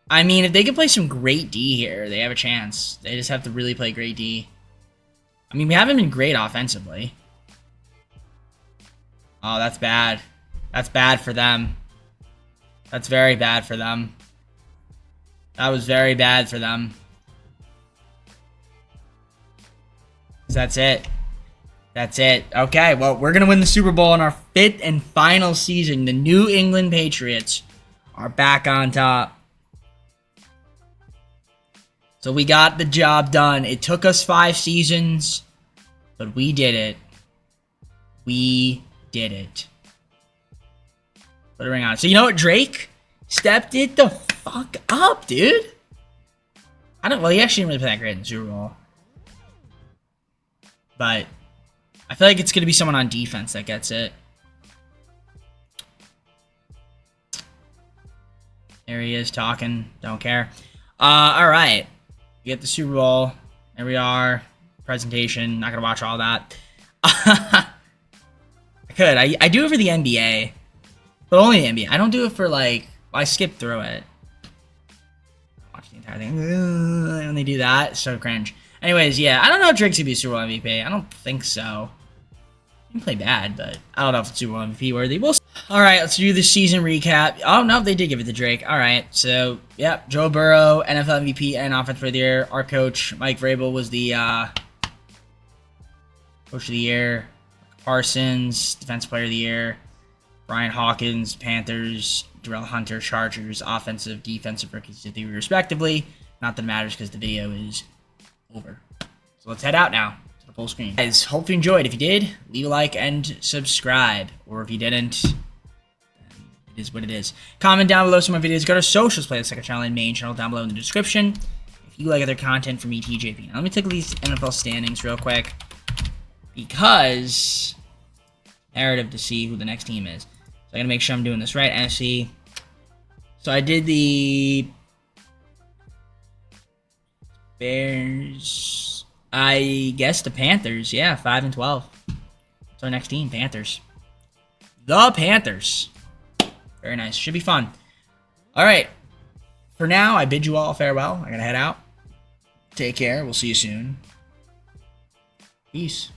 I mean, if they can play some great D here, they have a chance. They just have to really play great D. I mean, we haven't been great offensively. Oh, that's bad. That's bad for them. That's very bad for them. That was very bad for them. That's it. That's it. Okay, well, we're going to win the Super Bowl in our 5th and final season. The New England Patriots are back on top. So we got the job done. It took us 5 seasons, but we did it. We did it. Put a ring on it. So you know what? Drake stepped it the fuck up, dude. Well, he actually didn't really play that great in the Super Bowl. But I feel like it's going to be someone on defense that gets it. There he is talking. Don't care. All right. We get the Super Bowl. There we are. Presentation. Not going to watch all that. I could. I do it for the NBA. But only the NBA. I don't do it for, like... I skip through it. Watch the entire thing. I only do that. So cringe. Anyways, yeah. I don't know if Drake's going to be Super Bowl MVP. I don't think so. Didn't play bad, but I don't know if it's Super Bowl MVP worthy. We'll see. All right, let's do the season recap. Oh, no, they did give it to Drake. All right, so, yeah, Joe Burrow, NFL MVP and Offense for the Year. Our coach, Mike Vrabel, was the Coach of the Year. Parsons, Defensive Player of the Year. Brian Hawkins, Panthers. Darrell Hunter, Chargers, Offensive, Defensive Rookies of the Year, respectively. Not that it matters because the video is over. So let's head out now to the full screen. Guys, hope you enjoyed. If you did, leave a like and subscribe. Or if you didn't, then it is what it is. Comment down below some of my videos. Go to socials, play the second channel and main channel down below in the description. If you like other content from me, TJP. Now, let me take these NFL standings real quick, because narrative to see who the next team is. So I gotta make sure I'm doing this right. NFC. So I did the Bears. I guess the Panthers. Yeah, 5-12. That's our next team, Panthers. The Panthers. Very nice. Should be fun. All right. For now, I bid you all farewell. I gotta head out. Take care. We'll see you soon. Peace.